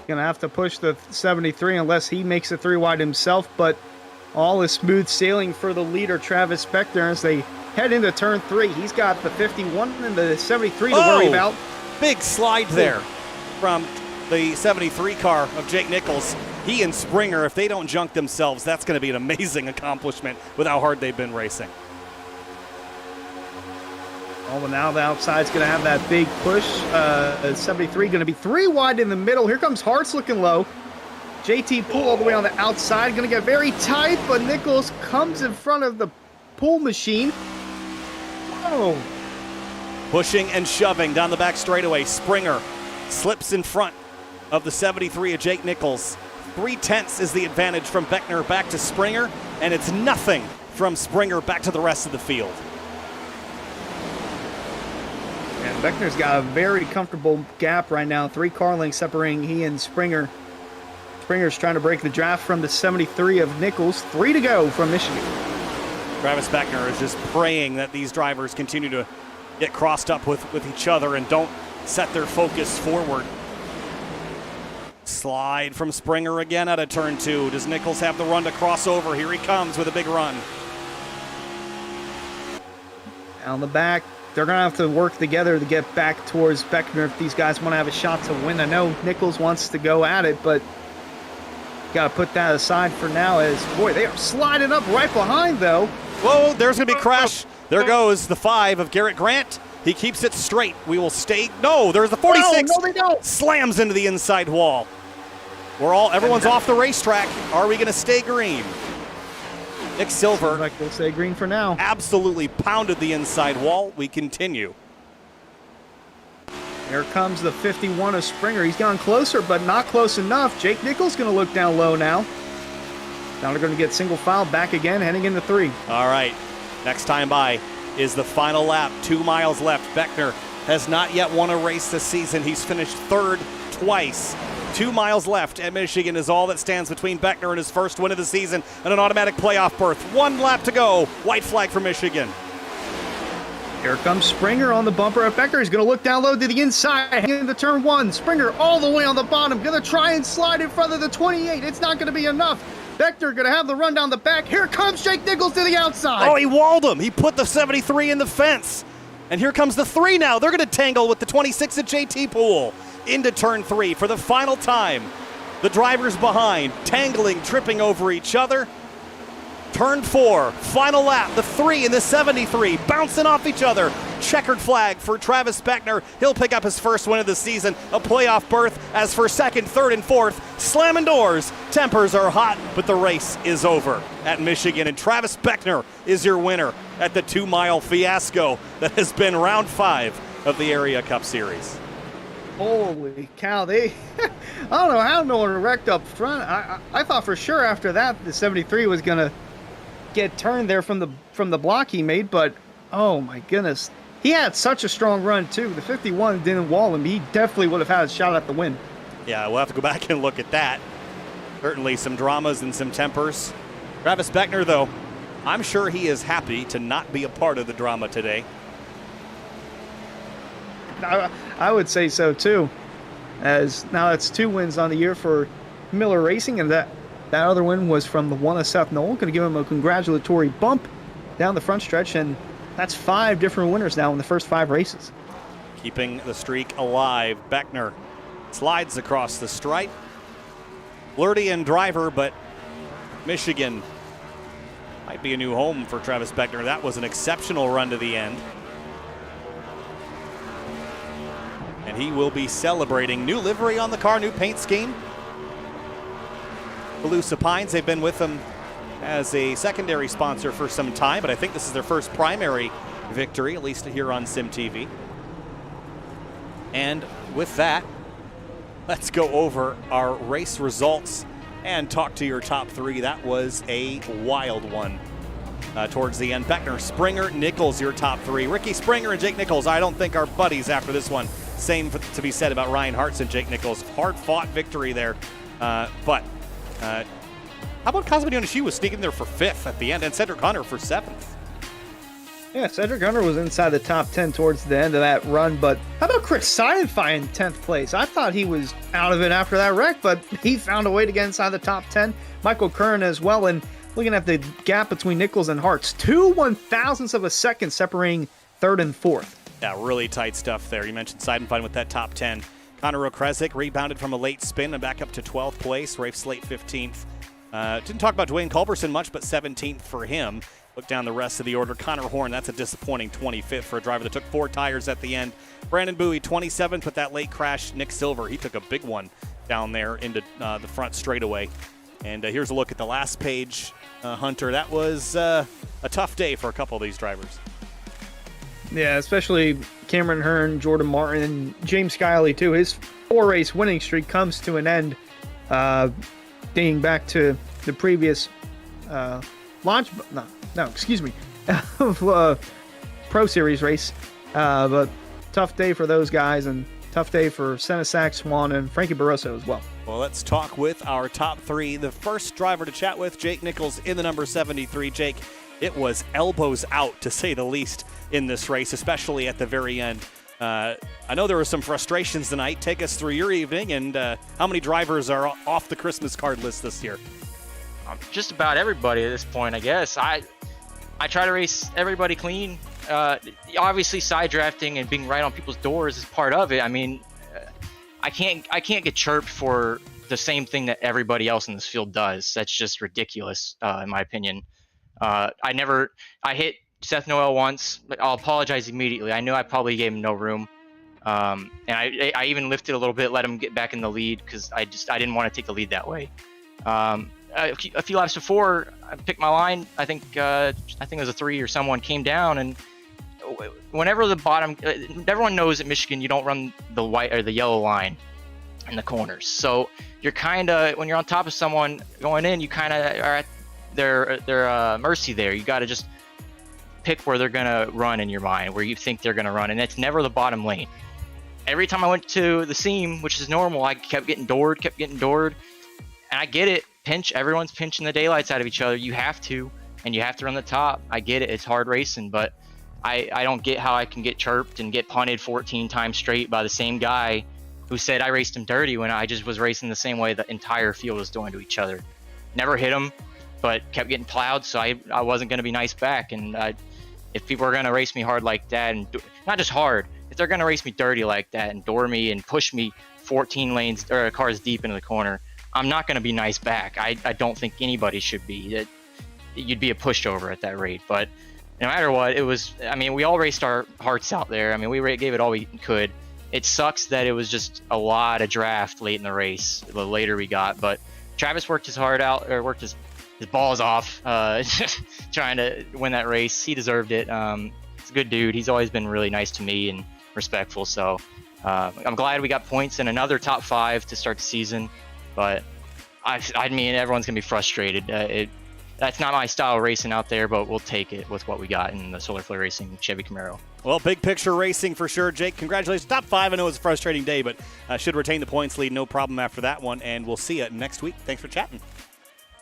Going to have to push the 73 unless he makes it 3 wide himself, but all is smooth sailing for the leader, Travis Beckner, as they head into turn 3. He's got the 51 and the 73 to worry about. Big slide there from the 73 car of Jake Nichols. He and Springer, if they don't junk themselves, that's going to be an amazing accomplishment with how hard they've been racing. Oh, well, now the outside's going to have that big push. 73 going to be 3 wide in the middle. Here comes Hartz looking low. JT Poole all the way on the outside. Going to get very tight, but Nichols comes in front of the Poole machine. Whoa. Pushing and shoving down the back straightaway. Springer slips in front of the 73 of Jake Nichols. 3/10 is the advantage from Beckner back to Springer, and it's nothing from Springer back to the rest of the field. And Beckner's got a very comfortable gap right now. 3 car lengths separating he and Springer. Springer's trying to break the draft from the 73 of Nichols. 3 to go from Michigan. Travis Beckner is just praying that these drivers continue to get crossed up with each other and don't set their focus forward. Slide from Springer again out of turn 2. Does Nichols have the run to cross over? Here he comes with a big run. Down the back. They're going to have to work together to get back towards Beckner if these guys want to have a shot to win. I know Nichols wants to go at it, but got to put that aside for now as, boy, they are sliding up right behind, though. Whoa, there's going to be a crash. There goes the 5 of Garrett Grant. He keeps it straight. We will stay. No, there's the 46. No, they don't. Slams into the inside wall. Everyone's off the racetrack. Are we going to stay green? Nick Silver. Seems like we'll stay green for now. Absolutely pounded the inside wall. We continue. Here comes the 51 of Springer. He's gone closer, but not close enough. Jake Nichols going to look down low now. Now they're going to get single file back again, heading into 3. All right. Next time by is the final lap. 2 miles left. Beckner has not yet won a race this season. He's finished 3rd twice. 2 miles left at Michigan is all that stands between Beckner and his first win of the season and an automatic playoff berth. 1 lap to go. White flag for Michigan. Here comes Springer on the bumper of Beckner. He's going to look down low to the inside, heading into turn 1. Springer all the way on the bottom. Going to try and slide in front of the 28. It's not going to be enough. Beckner going to have the run down the back. Here comes Jake Nichols to the outside. Oh, he walled him. He put the 73 in the fence. And here comes the 3 now. They're going to tangle with the 26 at JT Poole into turn 3 for the final time. The drivers behind, tangling, tripping over each other. Turn 4, final lap, the 3 and the 73 bouncing off each other. Checkered flag for Travis Beckner. He'll pick up his first win of the season, a playoff berth. As for 2nd, 3rd, and 4th, slamming doors. Tempers are hot, but the race is over at Michigan. And Travis Beckner is your winner at the 2-mile fiasco that has been round 5 of the Area Cup Series. Holy cow, don't know how no one wrecked up front. I thought for sure after that the 73 was gonna get turned there from the block he made, but oh my goodness, he had such a strong run too. The 51 didn't wall him. He definitely would have had a shot at the win. Yeah, we'll have to go back and look at that. Certainly some dramas and some tempers. Travis Beckner, though, I'm sure he is happy to not be a part of the drama today. I would say so too, as now that's 2 wins on the year for Miller Racing, and that other win was from the one of Seth Knoll. Going to give him a congratulatory bump down the front stretch, and that's 5 different winners now in the first 5 races. Keeping the streak alive, Beckner slides across the stripe. Flirty driver, but Michigan might be a new home for Travis Beckner. That was an exceptional run to the end. And he will be celebrating. New livery on the car, new paint scheme. Calusa Pines, they've been with them as a secondary sponsor for some time, but I think this is their first primary victory, at least here on SimTV. And with that, let's go over our race results and talk to your top 3. That was a wild one towards the end. Beckner, Springer, Nichols, your top 3. Ricky Springer and Jake Nichols, I don't think are buddies after this one. Same to be said about Ryan Hartz and Jake Nichols. Hard-fought victory there. But how about Kazuma Yoneshi was sneaking there for 5th at the end, and Cedric Hunter for 7th. Yeah, Cedric Hunter was inside the top 10 towards the end of that run, but how about Chris Seidenfein in 10th place? I thought he was out of it after that wreck, but he found a way to get inside the top 10. Michael Curran as well, and looking at the gap between Nichols and Hartz, 2 1/1000ths of a second separating 3rd and 4th. Yeah, really tight stuff there. You mentioned Seidenfein with that top 10. Connor Okrezik rebounded from a late spin and back up to 12th place. Rafe Slate 15th. Didn't talk about Dwayne Culberson much, but 17th for him. Look down the rest of the order. Connor Horn, that's a disappointing 25th for a driver that took 4 tires at the end. Brandon Bowie, 27th with that late crash. Nick Silver, he took a big one down there into the front straightaway. And here's a look at the last page, Hunter. That was a tough day for a couple of these drivers. Yeah, especially Cameron Hearn, Jordan Martin, and James Skiley, too. His 4-race winning streak comes to an end, dating back to the previous launch, Pro Series race. But tough day for those guys, and tough day for Senesac, Swan, and Frankie Barroso as well. Well, let's talk with our top 3. The first driver to chat with, Jake Nichols in the number 73. Jake, it was elbows out, to say the least, in this race, especially at the very end. I know there were some frustrations tonight. Take us through your evening, and how many drivers are off the Christmas card list this year? Just about everybody at this point, I guess. I try to race everybody clean. Obviously, side drafting and being right on people's doors is part of it. I mean, I can't get chirped for the same thing that everybody else in this field does. That's just ridiculous, in my opinion. I hit Seth Noel once, but I'll apologize immediately. I knew I probably gave him no room. And I even lifted a little bit, let him get back in the lead, because I didn't want to take the lead that way. A few laps before, I picked my line. I think it was a 3 or someone came down, and whenever the bottom, everyone knows at Michigan you don't run the white or the yellow line in the corners. So you're kind of, when you're on top of someone going in, you kind of are at their mercy there. You got to just pick where they're gonna run in your mind, where you think they're gonna run, and it's never the bottom lane. Every time I went to the seam, which is normal, I kept getting doored, and I get it. Everyone's pinching the daylights out of each other. You have to, and you have to run the top. I get it. It's hard racing, but I don't get how I can get chirped and get punted 14 times straight by the same guy who said I raced him dirty when I just was racing the same way the entire field was doing to each other. Never hit him, but kept getting plowed, so I wasn't going to be nice back. And if people are going to race me hard like that, and not just hard, if they're going to race me dirty like that and door me and push me 14 lanes or cars deep into the corner, I'm not going to be nice back. I don't think anybody should be. You'd be a pushover at that rate. But no matter what, it was, I mean, we all raced our hearts out there. I mean, we gave it all we could. It sucks that it was just a lot of draft late in the race, the later we got. But Travis worked his heart out, or worked his balls off, trying to win that race. He deserved it. He's a good dude. He's always been really nice to me and respectful. So I'm glad we got points in another top 5 to start the season, but I mean, everyone's gonna be frustrated. That's not my style of racing out there, but we'll take it with what we got in the Solar Flare Racing Chevy Camaro. Well, big picture racing for sure. Jake, congratulations. Top 5. I know it was a frustrating day, but should retain the points lead. No problem after that one, and we'll see you next week. Thanks for chatting.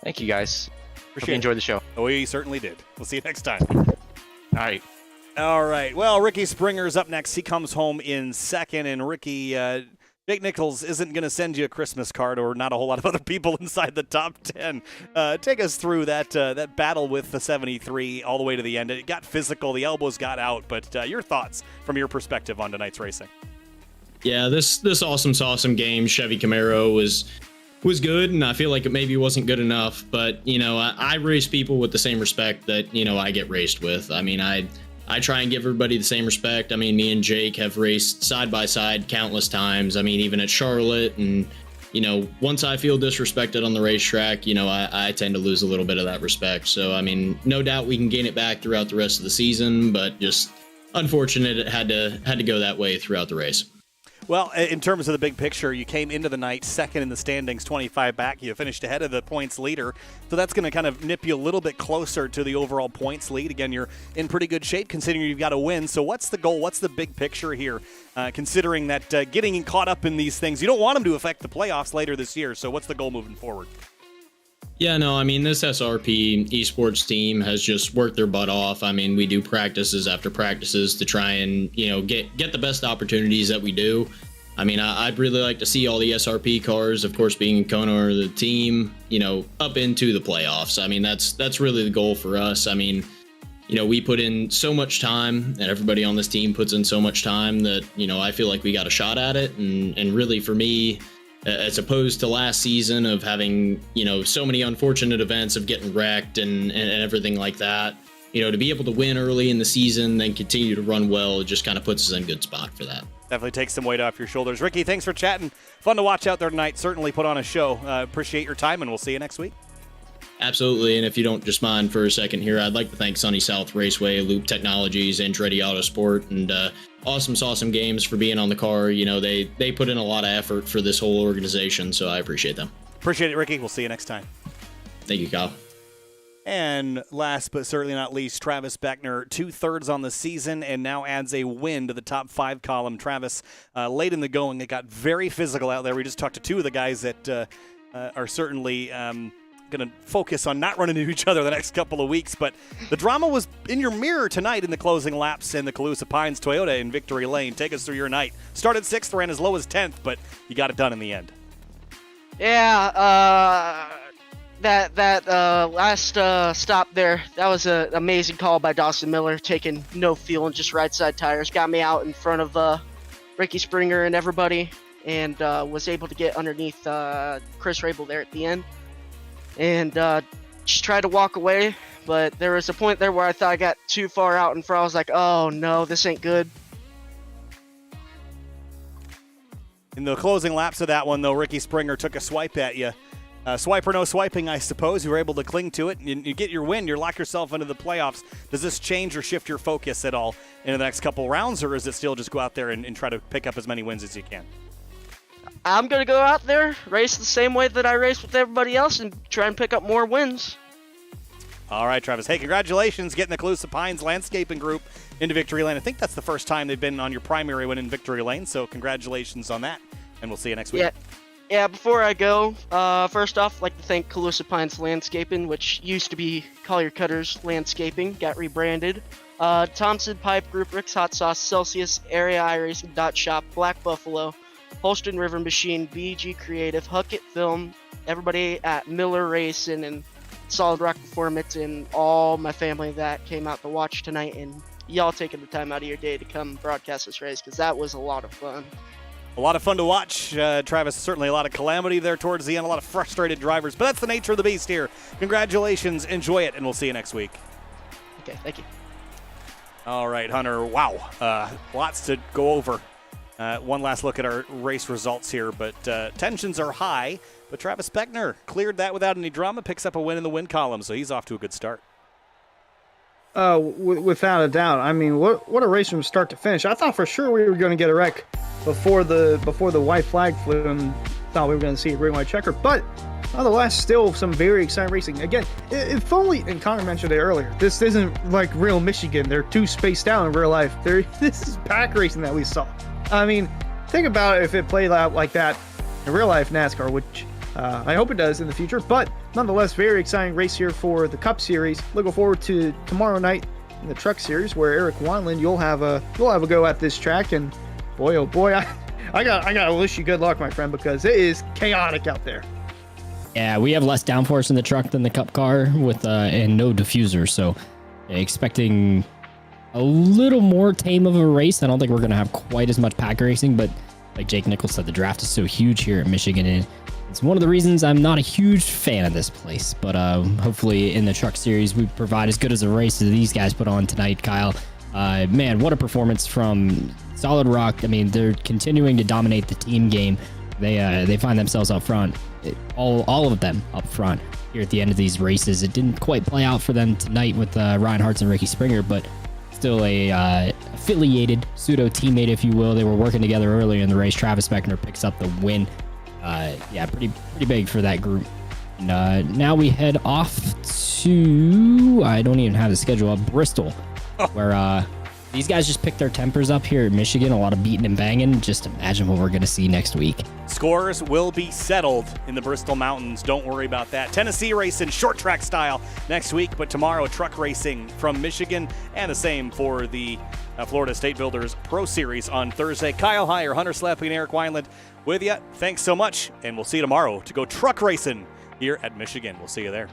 Thank you, guys. Appreciate Hope you enjoyed the show. We certainly did. We'll see you next time. All right. Well, Ricky Springer's up next. He comes home in second, and Ricky, Jake Nichols isn't going to send you a Christmas card, or not a whole lot of other people inside the top 10. Take us through that battle with the 73 all the way to the end. It got physical. The elbows got out. But your thoughts from your perspective on tonight's racing? Yeah, this awesome game, Chevy Camaro, was good, and I feel like it maybe wasn't good enough. But, I race people with the same respect that, I get raced with. I mean, I try and give everybody the same respect. I mean, me and Jake have raced side by side countless times. I mean, even at Charlotte. And, once I feel disrespected on the racetrack, I tend to lose a little bit of that respect. So, I mean, no doubt we can gain it back throughout the rest of the season, but just unfortunate it had to go that way throughout the race. Well, in terms of the big picture, you came into the night second in the standings, 25 back. You finished ahead of the points leader. So that's going to kind of nip you a little bit closer to the overall points lead. Again, you're in pretty good shape considering you've got to win. So what's the goal? What's the big picture here? Considering that getting caught up in these things, you don't want them to affect the playoffs later this year. So what's the goal moving forward? Yeah, no, I mean, this SRP esports team has just worked their butt off. I mean, we do practices after practices to try and, get the best opportunities that we do. I mean, I'd really like to see all the SRP cars, of course, being co-owner of the team, up into the playoffs. I mean, that's really the goal for us. I mean, we put in so much time, and everybody on this team puts in so much time that, I feel like we got a shot at it. And really for me, as opposed to last season of having, so many unfortunate events of getting wrecked and everything like that, to be able to win early in the season and continue to run well, it just kind of puts us in a good spot for that. Definitely takes some weight off your shoulders. Ricky, thanks for chatting. Fun to watch out there tonight. Certainly put on a show. Appreciate your time, and we'll see you next week. Absolutely, and if you don't just mind for a second here, I'd like to thank Sunny South Raceway, Loop Technologies, and Andretti Autosport, and awesome games for being on the car. They put in a lot of effort for this whole organization, so I appreciate them. Appreciate it, Ricky. We'll see you next time. Thank you, Kyle. And last but certainly not least, Travis Beckner, 2/3 on the season and now adds a win to the top 5 column. Travis, late in the going, it got very physical out there. We just talked to 2 of the guys that are certainly going to focus on not running into each other the next couple of weeks. But the drama was in your mirror tonight in the closing laps in the Calusa Pines Toyota in Victory Lane. Take us through your night. Started 6th, ran as low as 10th, but you got it done in the end. Yeah, that last stop there, that was an amazing call by Dawson Miller, taking no fuel and just right side tires. Got me out in front of Ricky Springer and everybody, and was able to get underneath Chris Rabel there at the end. And just tried to walk away, but there was a point there where I thought I got too far out in front. I was like, oh no, this ain't good. In the closing laps of that one, though, Ricky Springer took a swipe at you. Swipe or no swiping, I suppose. You were able to cling to it, and you get your win. You lock yourself into the playoffs. Does this change or shift your focus at all in the next couple rounds, or is it still just go out there and try to pick up as many wins as you can? I'm going to go out there, race the same way that I race with everybody else, and try and pick up more wins. All right, Travis. Hey, congratulations getting the Calusa Pines Landscaping Group into Victory Lane. I think that's the first time they've been on your primary win in Victory Lane, so congratulations on that, and we'll see you next week. Yeah, before I go, first off, I'd like to thank Calusa Pines Landscaping, which used to be Collier Cutters Landscaping, got rebranded. Thompson Pipe Group, Rick's Hot Sauce, Celsius, Area iRacing, Dot Shop, Black Buffalo, Holston River Machine, BG Creative, Huckett Film, everybody at Miller Racing, and Solid Rock Performance, and all my family that came out to watch tonight, and y'all taking the time out of your day to come broadcast this race, because that was a lot of fun. A lot of fun to watch, Travis. Certainly a lot of calamity there towards the end, a lot of frustrated drivers, but that's the nature of the beast here. Congratulations, enjoy it, and we'll see you next week. Okay, thank you. All right, Hunter, wow, lots to go over. One last look at our race results here, but tensions are high, but Travis Beckner cleared that without any drama, picks up a win in the win column, so he's off to a good start. Without a doubt. I mean, what a race from start to finish. I thought for sure we were going to get a wreck before the white flag flew and thought we were going to see a green white checker. But nonetheless, still some very exciting racing. Again, if only, and Connor mentioned it earlier, this isn't like real Michigan. They're too spaced out in real life. This is pack racing that we saw. I mean, think about it if it played out like that in real life NASCAR, which I hope it does in the future. But nonetheless, very exciting race here for the Cup Series. Looking forward to tomorrow night in the Truck Series, where Eric Wineland, you'll have a go at this track. And boy, oh boy, I gotta wish you good luck, my friend, because it is chaotic out there. Yeah, we have less downforce in the truck than the Cup car with and no diffuser, so expecting a little more tame of a race. I don't think we're gonna have quite as much pack racing, but like Jake Nichols said, the draft is so huge here at Michigan, and it's one of the reasons I'm not a huge fan of this place. But hopefully in the Truck Series, we provide as good as a race as these guys put on tonight, Kyle. Man, what a performance from Solid Rock. I mean, they're continuing to dominate the team game. They find themselves up front, all of them up front here at the end of these races. It didn't quite play out for them tonight with Ryan Hartz and Ricky Springer, but still a affiliated pseudo teammate, if you will. They were working together earlier in the race. Travis Beckner picks up the win. Yeah, pretty big for that group. And now we head off to, I don't even have the schedule up, Bristol, where these guys just pick their tempers up here at Michigan. A lot of beating and banging. Just imagine what we're going to see next week. Scores will be settled in the Bristol Mountains. Don't worry about that. Tennessee racing short track style next week, but tomorrow truck racing from Michigan, and the same for the Florida State Builders Pro Series on Thursday. Kyle Heyer, Hunter Sleppy, and Eric Wineland with you. Thanks so much, and we'll see you tomorrow to go truck racing here at Michigan. We'll see you there.